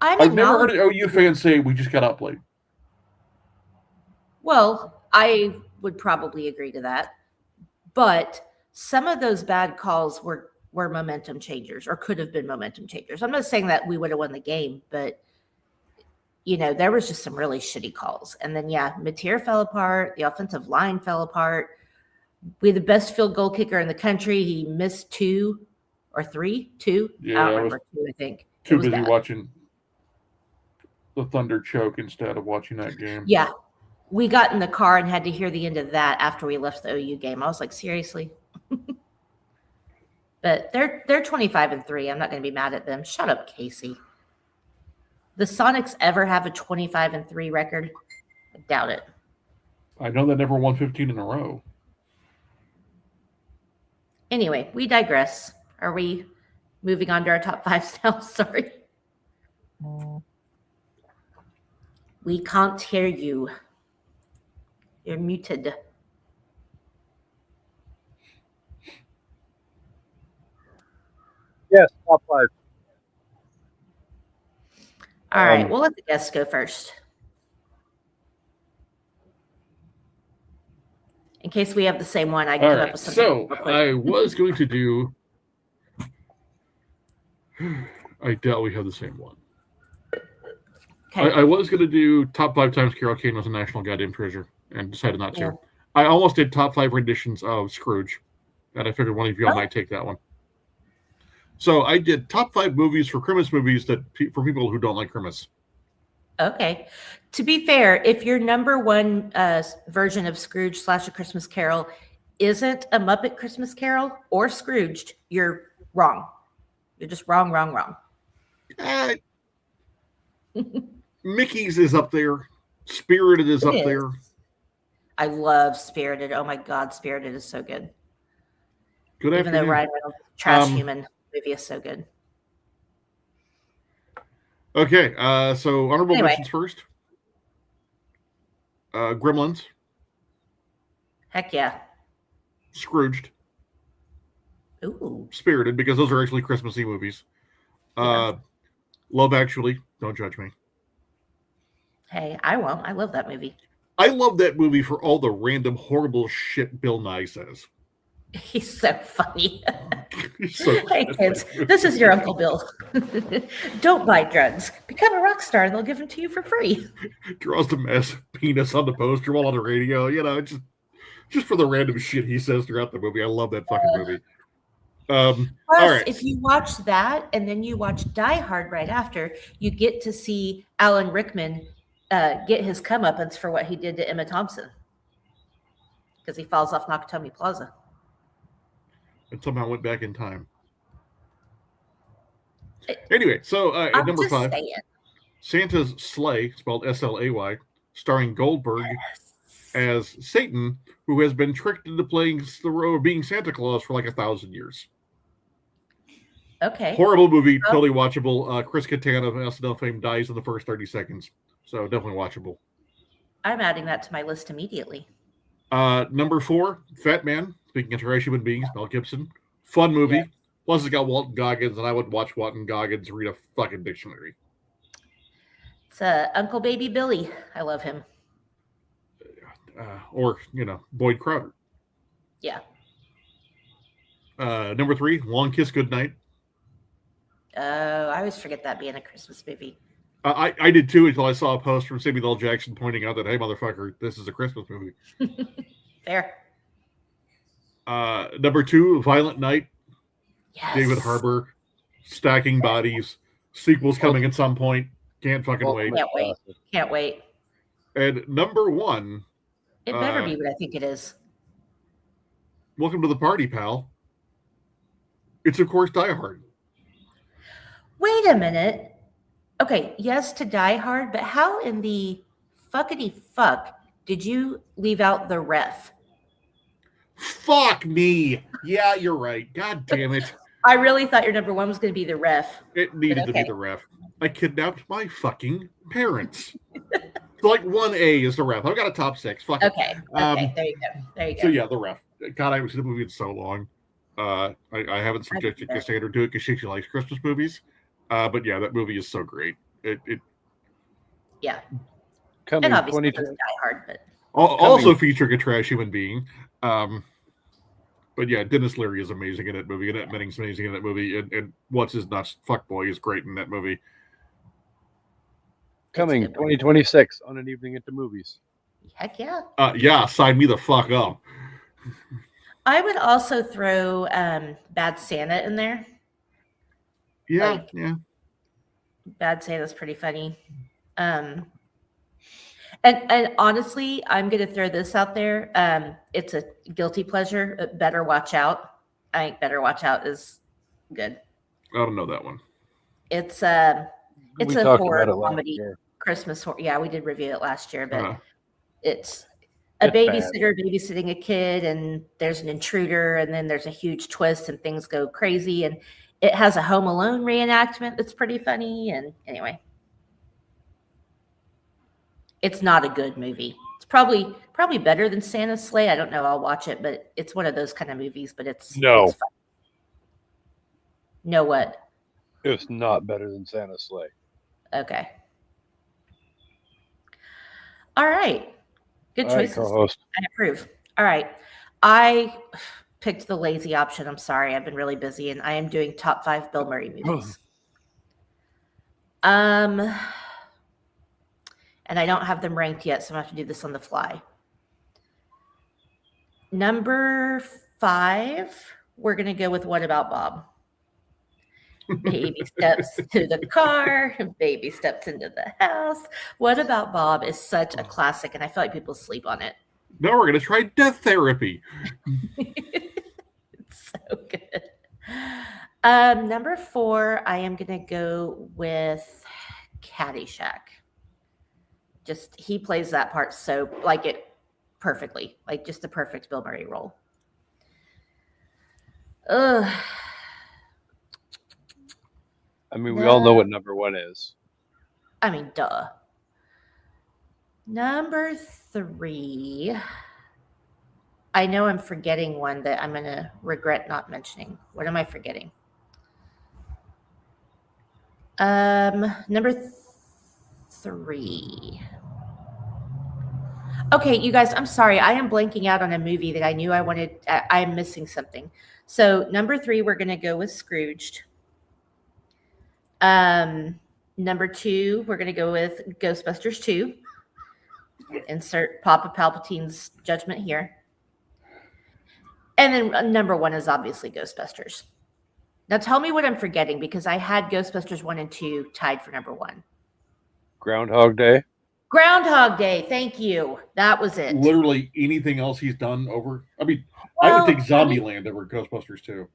I've never heard an OU fan say, we just got outplayed. Well, I would probably agree to that. But some of those bad calls were momentum changers or could have been momentum changers. I'm not saying that we would have won the game, but, there was just some really shitty calls. And then, Mateer fell apart. The offensive line fell apart. We had the best field goal kicker in the country. He missed 2 or 3. 2? Yeah, I don't remember 2, I think. Too busy watching the Thunder choke instead of watching that game. Yeah. We got in the car and had to hear the end of that after we left the OU game. I was like, seriously? But they're 25-3. I'm not going to be mad at them. Shut up, Casey. The Sonics ever have a 25-3 record? I doubt it. I know they never won 15 in a row. Anyway, we digress. Are we moving on to our top 5s now? Sorry. We can't hear you. You're muted. Yes, top 5. All right, we'll let the guests go first. In case we have the same one, I can come up with something. So I was going to do. I doubt we have the same one. Okay. I was going to do top 5 times Carol Kane was a national goddamn treasure and decided not to. Yeah. I almost did top 5 renditions of Scrooge, and I figured one of y'all might take that one. So I did top 5 movies for Christmas movies for people who don't like Christmas. Okay. To be fair, if your number one version of Scrooge / A Christmas Carol isn't A Muppet Christmas Carol or Scrooged, you're wrong. You're just wrong, wrong, wrong. Mickey's is up there. Spirited is It up is. there. I love Spirited. Oh my God, Spirited is so good. Good Even though afternoon. Ryan Reynolds' trash human movie is so good. Okay, so honorable Anyway. mentions first. Gremlins, Heck yeah. Scrooged, Ooh. Spirited, because those are actually Christmassy movies. Yeah. Love Actually, don't judge me. Hey, I won't. I love that movie. I love that movie for all the random horrible shit Bill Nye says. He's so funny. He's so Hey kids, this is your Uncle Bill. Don't buy drugs. Become a rock star and they'll give them to you for free. Draws the massive penis on the poster while on the radio. You know, just for the random shit he says throughout the movie. I love that fucking movie. Plus, all right. if you watch that and then you watch Die Hard right after, you get to see Alan Rickman get his comeuppance for what he did to Emma Thompson because he falls off Nakatomi Plaza. And somehow went back in time. Anyway, so at number 5, Santa's Sleigh, spelled S-L-A-Y, starring Goldberg as Satan, who has been tricked into playing the role of being Santa Claus for like 1,000 years. Okay. Horrible movie, totally watchable. Chris Kattan of SNL fame dies in the first 30 seconds, so definitely watchable. I'm adding that to my list immediately. Number 4, Fat Man, speaking of trash human beings, Mel Gibson. Fun movie. Yeah. Plus it's got Walton Goggins, and I would watch Walton Goggins read a fucking dictionary. It's Uncle Baby Billy. I love him. Or, Boyd Crowder. Yeah. Number 3, Long Kiss Goodnight. Oh, I always forget that being a Christmas movie. I did too until I saw a post from Samuel L. Jackson pointing out that, hey, motherfucker, this is a Christmas movie. Fair. Number 2, Violent Night. Yes. David Harbour, stacking bodies. Sequels coming at some point. Can't fucking wait. Can't wait. Can't wait. And number 1. It better be what I think it is. Welcome to the party, pal. It's, of course, Die Hard. Wait a minute. Okay, yes to Die Hard, but how in the fuckity fuck did you leave out the ref? Fuck me. Yeah, you're right. God damn it. I really thought your number 1 was going to be the ref. It needed to be the ref. I kidnapped my fucking parents. So like 1A is the ref. I've got a top 6. Fuck it. Okay. Okay. There you go. There you go. So yeah, the ref. God, I haven't seen the movie in so long. I haven't subjected Cassandra to it because she likes Christmas movies. But yeah, that movie is so great. Yeah. Coming And obviously 2020. it's Die Hard, but also featuring a trash human being. But yeah, Dennis Leary is amazing in that movie. Annette Bening's amazing in that movie. And what's his nuts? Fuckboy is great in that movie. Coming 2026 on an evening at the movies. heck yeah. Yeah, sign me the fuck up. I would also throw Bad Santa in there. Yeah, yeah. Bad Santa's pretty funny. And honestly, I'm going to throw this out there. It's a guilty pleasure. Better Watch Out. I think Better Watch Out is good. I don't know that one. It's a talked horror about it last comedy, year. Christmas horror. Yeah, we did review it last year, but Uh-huh. it's a It's bad. babysitter babysitting a kid, and there's an intruder, and then there's a huge twist, and things go crazy, and it has a Home Alone reenactment that's pretty funny. And anyway, it's not a good movie. It's probably better than Santa's Sleigh. I don't know. I'll watch it, but it's one of those kind of movies. But it's No. fun. No what? It's not better than Santa's Sleigh. Okay. All right. Good All right, choices. co-host. I approve. All right. I picked the lazy option. I'm sorry. I've been really busy, and I am doing top 5 Bill Murray movies. And I don't have them ranked yet, so I'm going to have to do this on the fly. Number 5, we're going to go with What About Bob? Baby steps to the car, baby steps into the house. What About Bob is such a classic, and I feel like people sleep on it. Now we're going to try death therapy. It's so good. Number 4, I am going to go with Caddyshack. Just he plays that part so like it perfectly, like just the perfect Bill Murray role. Ugh. I mean, we all know what number 1 is. I mean, duh. Number 3. I know I'm forgetting one that I'm going to regret not mentioning. What am I forgetting? Number 3. Okay, you guys, I'm sorry. I am blanking out on a movie that I knew I wanted. I'm missing something. So number 3, we're going to go with Scrooged. Number 2, we're going to go with Ghostbusters 2. Insert Papa Palpatine's judgment here. And then number 1 is obviously Ghostbusters. Now tell me what I'm forgetting, because I had Ghostbusters 1 and 2 tied for number 1. Groundhog Day. Groundhog Day. Thank you. That was it. Literally anything else he's done over. I mean, I would take Zombieland over Ghostbusters 2.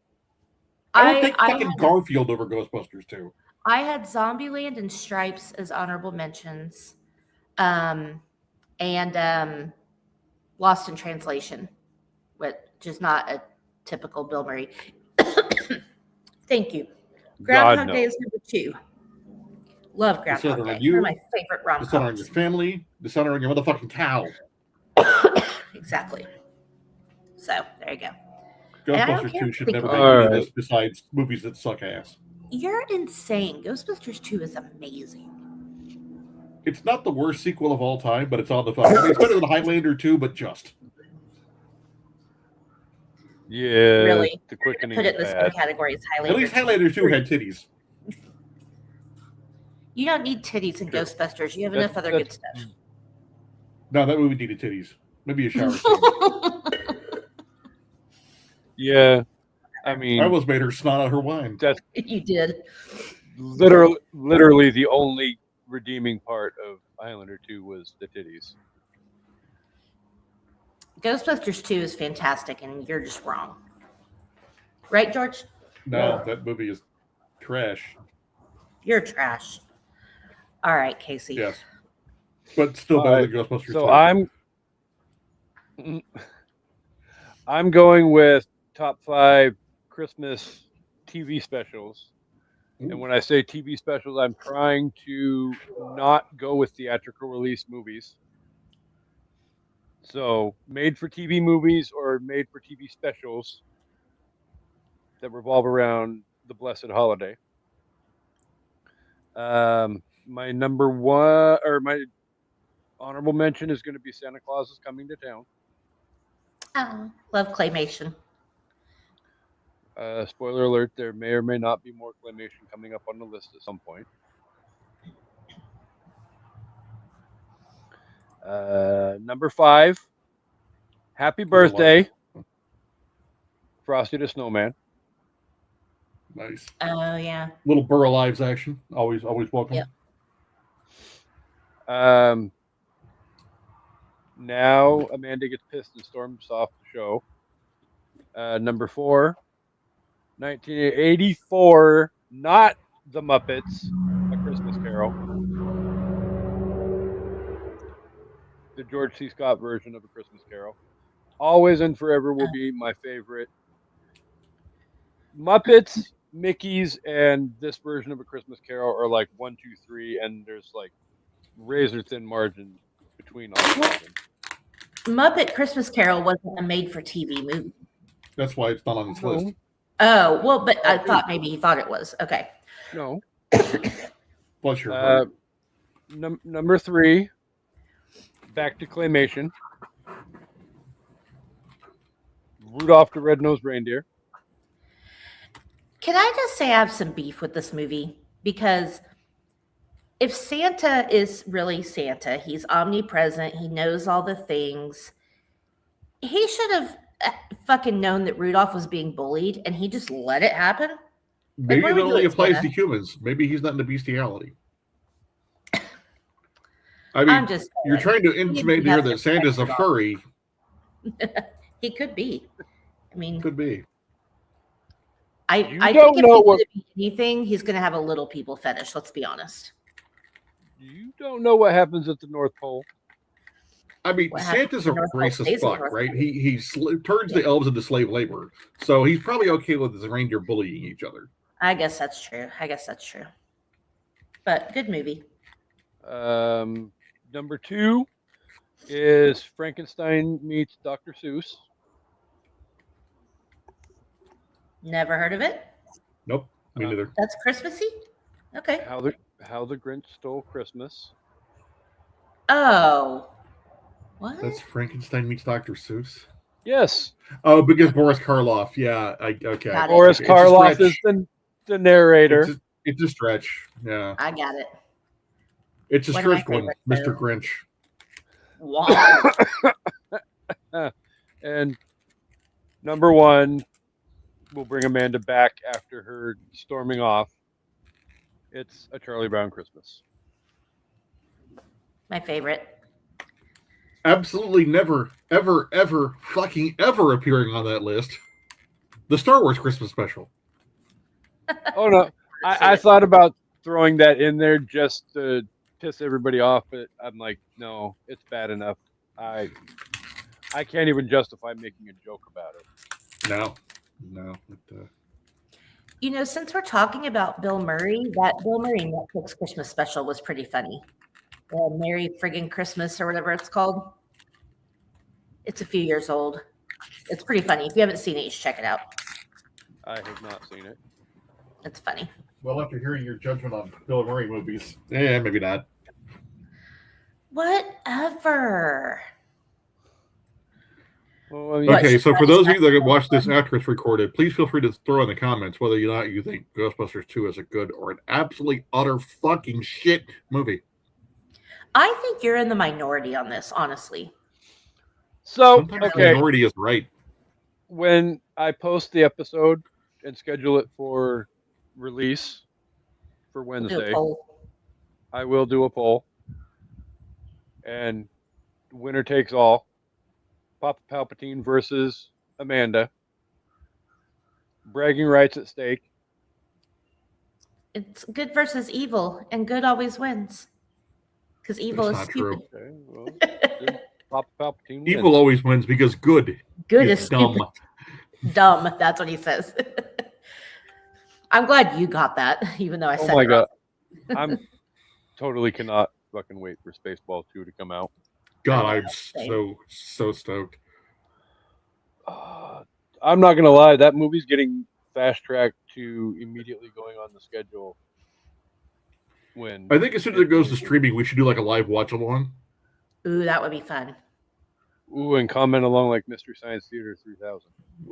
I would take fucking Garfield over Ghostbusters 2. I had Zombieland and Stripes as honorable mentions. And Lost in Translation, which is not a typical Bill Murray. Thank you. Groundhog Day is number 2. Love Groundhog Day. One of my favorite rom-coms. Dishonor on your family. Dishonor on your motherfucking cow. Exactly. So there you go. Ghostbusters 2 should never be any of this besides movies that suck ass. You're insane. Ghostbusters 2 is amazing. It's not the worst sequel of all time, but it's on the fucking. It's better than Highlander 2, but just. Yeah. Really? The quickening. Put it in the same category as Highlander. At least Highlander 2 had titties. You don't need titties in Ghostbusters. You have enough other good stuff. No, that movie needed titties. Maybe a shower scene. Yeah. I mean, I almost made her snot out her wine. That's you did. Literally the only redeeming part of Highlander 2 was the titties. Ghostbusters 2 is fantastic, and you're just wrong. Right, George? No, that movie is trash. You're trash. All right, Casey. Yes. But still better than Ghostbusters 2. So I'm going with top 5 Christmas TV specials. Ooh. And when I say TV specials, I'm trying to not go with theatrical release movies. So made for TV movies or made for TV specials that revolve around the blessed holiday. My number 1 or my honorable mention is going to be Santa Claus is Coming to Town. Oh, love claymation. Spoiler alert, there may or may not be more claymation coming up on the list at some point. Number 5, Happy Birthday, Frosty the Snowman. Nice. Oh, yeah. Little Burl Lives action. Always welcome. Yep. Now Amanda gets pissed and storms off the show. Number 4, 1984, not The Muppets, A Christmas Carol. The George C. Scott version of A Christmas Carol. Always and forever will be my favorite. Muppets, Mickey's, and this version of A Christmas Carol are like 1, 2, 3, and there's like razor thin margin between all of them. Muppet Christmas Carol wasn't a made-for-TV movie. That's why it's not on this list. Oh, well, but I thought maybe he thought it was. Okay. No. Bless your heart. Number 3, back to claymation. Rudolph the Red-Nosed Reindeer. Can I just say I have some beef with this movie? Because if Santa is really Santa, he's omnipresent, he knows all the things, he should have fucking known that Rudolph was being bullied and he just let it happen. Maybe it only applies to humans. Maybe he's not into bestiality. I mean, you're trying to intimate here that Santa's a furry, He could be. I mean, Could be. I You think don't if know he's what going to be anything, he's going to have a little people fetish. Let's be honest. you don't know what happens at the North Pole. I mean, What happens Santa's to a North Pole racist stays in fuck, North right? Pole. He turns the elves into slave labor, so he's probably okay with his reindeer bullying each other. I guess that's true. But good movie. Number 2 is Frankenstein meets Dr. Seuss. Never heard of it. Nope, me neither. That's Christmassy. Okay. How the Grinch Stole Christmas. Oh, what? That's Frankenstein meets Dr. Seuss. Yes. Oh, because Boris Karloff. Yeah, okay. Got it. Boris It's a Karloff stretch. is the narrator. It's a stretch. Yeah, I got it. it's a One of my stretched one, favorites, Mr. though. Grinch. Wow. And number 1 will bring Amanda back after her storming off. It's A Charlie Brown Christmas. My favorite. Absolutely never, ever, ever, fucking ever appearing on that list. The Star Wars Christmas special. Oh no, I thought about throwing that in there just to piss everybody off, but I'm like, no, it's bad enough. I can't even justify making a joke about it. No. You know, since we're talking about Bill Murray, that Bill Murray Netflix Christmas special was pretty funny. Merry Friggin' Christmas or whatever it's called. It's a few years old. It's pretty funny. If you haven't seen it, you should check it out. I have not seen it. It's funny. Well, after hearing your judgment on Bill Murray movies, maybe not. Whatever. Well, I mean, Okay, so for those of you that watch this after it's recorded, please feel free to throw in the comments whether or not you think Ghostbusters 2 is a good or an absolutely utter fucking shit movie. I think you're in the minority on this, honestly. So, Sometimes the okay, minority is right. when I post the episode and schedule it for release for We'll do a Wednesday, poll. I will do a poll, and winner takes all. Papa Palpatine versus Amanda. Bragging rights at stake. It's good versus evil, and good always wins. Because evil That's is not true. stupid. Okay, well, then Papa Palpatine wins. Evil always wins because good Good is is dumb. stupid. Dumb. That's what he says. I'm glad you got that, even though I Oh said my it wrong. god, I'm totally cannot fucking wait for Spaceball 2 to come out. God, I know, I'm so stoked. I'm not gonna lie, that movie's getting fast tracked to immediately going on the schedule. When I think as soon as it goes to streaming, we should do like a live watch along. Ooh, that would be fun. ooh, and comment along like Mystery Science Theater 3000.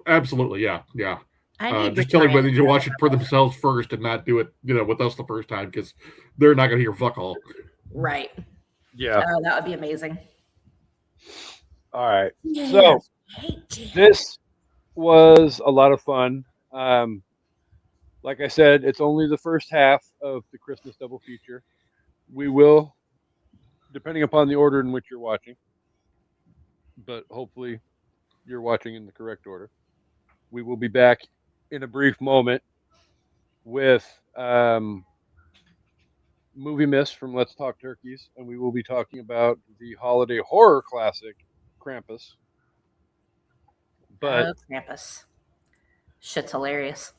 Absolutely, yeah. I need Just Rick tell everybody Moranis to to watch have it for themselves first and not do it, with us the first time because they're not going to hear fuck all. Right. Yeah. Oh, that would be amazing. All right. Yeah. So Hate you. this was a lot of fun. Like I said, it's only the first half of the Christmas double feature. We will, depending upon the order in which you're watching, but hopefully you're watching in the correct order. We will be back in a brief moment with Movie Miss from Let's Talk Turkeys, and we will be talking about the holiday horror classic, Krampus. But Oh, Krampus. Shit's hilarious.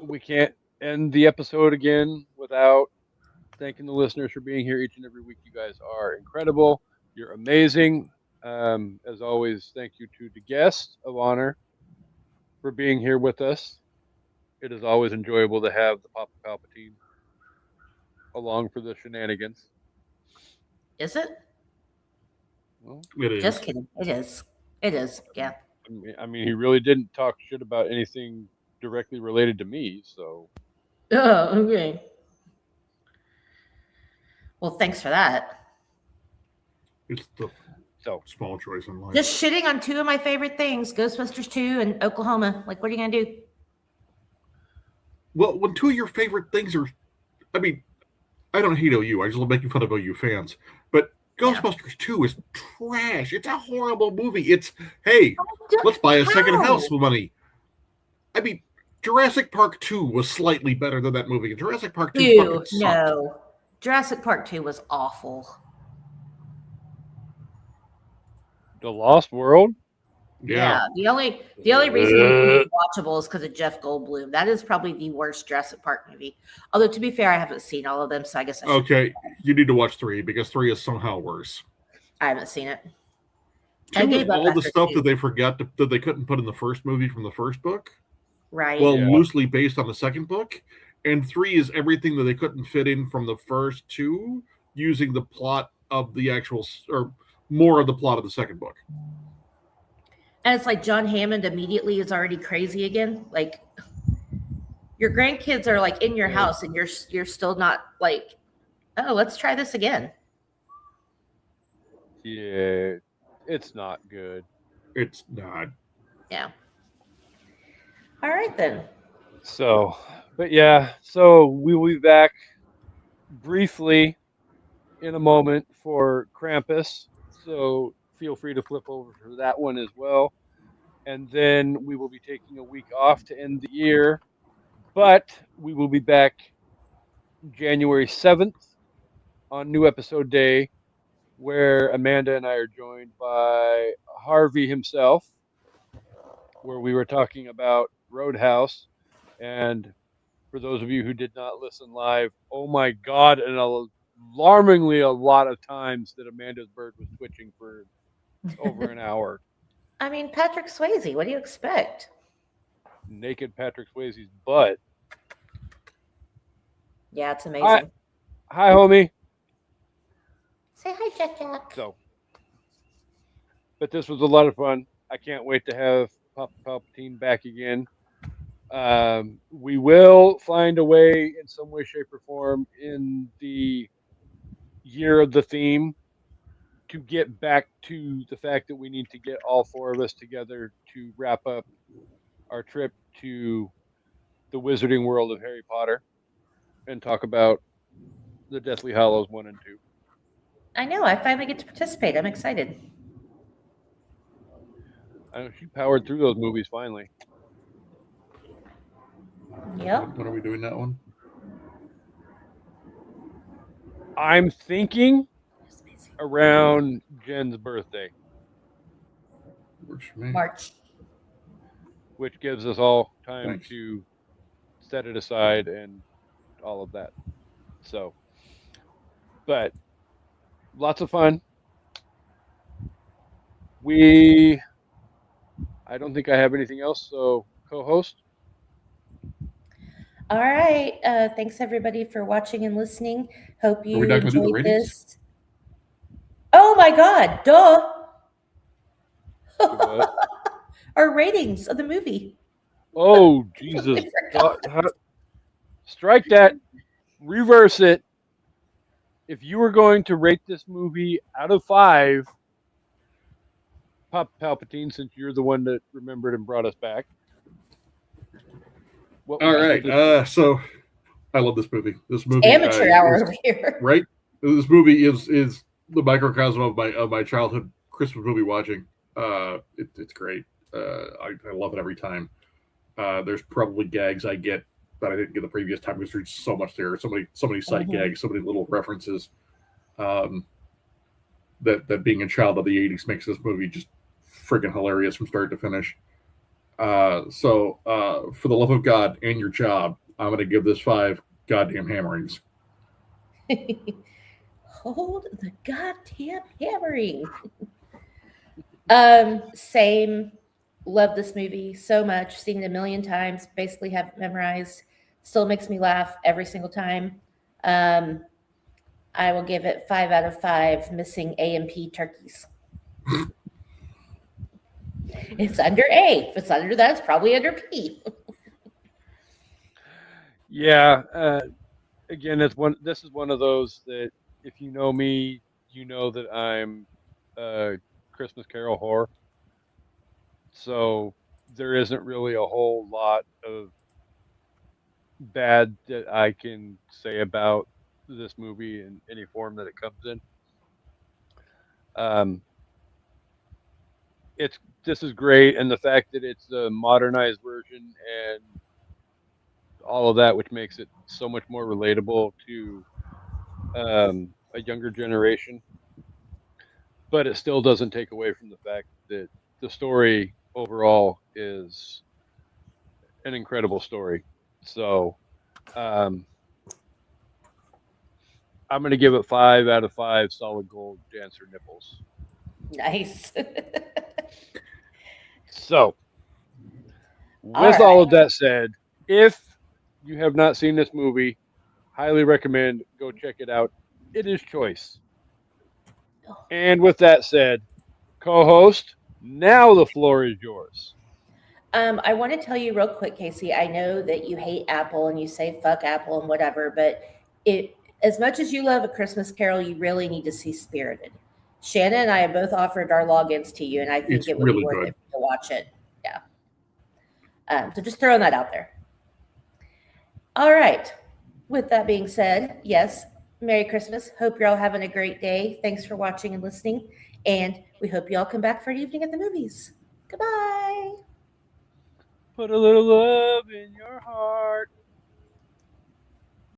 we can't end the episode again without thanking the listeners for being here each and every week. You guys are incredible. You're amazing. As always, thank you to the guest of honor for being here with us. It is always enjoyable to have the Papa Palpatine along for the shenanigans. Is it? Well, It is. Just kidding. It is. It is. Yeah. I mean, he really didn't talk shit about anything directly related to me, so. Oh, okay. Well, thanks for that. It's the So small choice in life. Just shitting on two of my favorite things, Ghostbusters 2 and Oklahoma. Like, what are you going to do? Well, when two of your favorite things are, I mean, I don't hate OU. I just love making fun of OU fans. But Ghostbusters 2 is trash. It's a horrible movie. It's, hey, Don't- let's buy a second How? house with money. I mean, Jurassic Park 2 was slightly better than that movie. And Jurassic Park 2 fucking Ew, sucked. no. Jurassic Park 2 was awful. The Lost World. Yeah. The only reason it's watchable is because of Jeff Goldblum. That is probably the worst Jurassic Park movie. Although to be fair, I haven't seen all of them, so I guess I should. Okay, you need to watch 3 because 3 is somehow worse. I haven't seen it. 2 is all the after stuff 2. that they forgot that they couldn't put in the first movie from the first book. Right. Well, Yeah. loosely based on the second book. And 3 is everything that they couldn't fit in from the first 2 using the plot of the actual, or more of the plot of the second book. And it's like John Hammond immediately is already crazy again. Like your grandkids are like in your house and you're still not like, oh, let's try this again. Yeah, it's not good. It's not. Yeah. All right then. So, but yeah, so we will be back briefly in a moment for Krampus. So feel free to flip over to that one as well. And then we will be taking a week off to end the year. But we will be back January 7th on new episode day, where Amanda and I are joined by Harvey himself, where we were talking about Roadhouse. And for those of you who did not listen live, oh my God, and alarmingly a lot of times that Amanda's bird was twitching for over an hour. I mean, Patrick Swayze, what do you expect? Naked Patrick Swayze's butt. Yeah, it's amazing. Hi, homie. Say hi, Jack. So, but this was a lot of fun. I can't wait to have Papa Palpatine back again. We will find a way, in some way, shape, or form, in the year of the theme, to get back to the fact that we need to get all 4 of us together to wrap up our trip to the Wizarding World of Harry Potter and talk about the Deathly Hallows 1 and 2. I know. I finally get to participate. I'm excited. I know she powered through those movies finally. Yep. When are we doing that one? I'm thinking around Jen's birthday, Works for me. March. which gives us all time Thanks. to set it aside and all of that. So, but lots of fun. I don't think I have anything else. So, co-host. All right. Thanks everybody for watching and listening. Hope you we not gonna do the enjoyed ratings? this. Oh my God! Duh. What? Our ratings of the movie. Oh Jesus! Strike that. Reverse it. If you were going to rate this movie out of 5, Pop Palpatine, since you're the one that remembered and brought us back. What would All you right. give this So I love this movie. This movie, Amateur hour is- over here. right? This movie is the microcosm of my childhood Christmas movie watching. It's great. I love it every time. There's probably gags I get that I didn't get the previous time because there's so much there. So many sight gags, so many little references. That being a child of the '80s makes this movie just freaking hilarious from start to finish. So for the love of God and your job, I'm going to give this 5 goddamn hammerings. Hold the goddamn hammering. Same. Love this movie so much. Seen it a million times. Basically have it memorized. Still makes me laugh every single time. I will give it 5 out of 5 missing A and P turkeys. It's under A. If it's under that, it's probably under P. Yeah. Again, this is one of those that if you know me, you know that I'm a Christmas Carol whore. So there isn't really a whole lot of bad that I can say about this movie in any form that it comes in. Um, this is great, and the fact that it's a modernized version and all of that, which makes it so much more relatable to a younger generation. But it still doesn't take away from the fact that the story overall is an incredible story. So um, I'm going to give it 5 out of 5 solid gold dancer nipples. Nice. So, All with all of that said, if you have not seen this movie, highly recommend go check it out. It is choice. And with that said, co-host, now the floor is yours. I want to tell you real quick, Casey. I know that you hate Apple and you say fuck Apple and whatever, but it as much as you love A Christmas Carol, you really need to see Spirited. Shannon and I have both offered our logins to you, and I think It's it would be really worth good. it to watch it. Yeah. So just throwing that out there. All right. With that being said, yes, Merry Christmas. Hope you're all having a great day. Thanks for watching and listening. And we hope you all come back for an evening at the movies. Goodbye. Put a little love in your heart.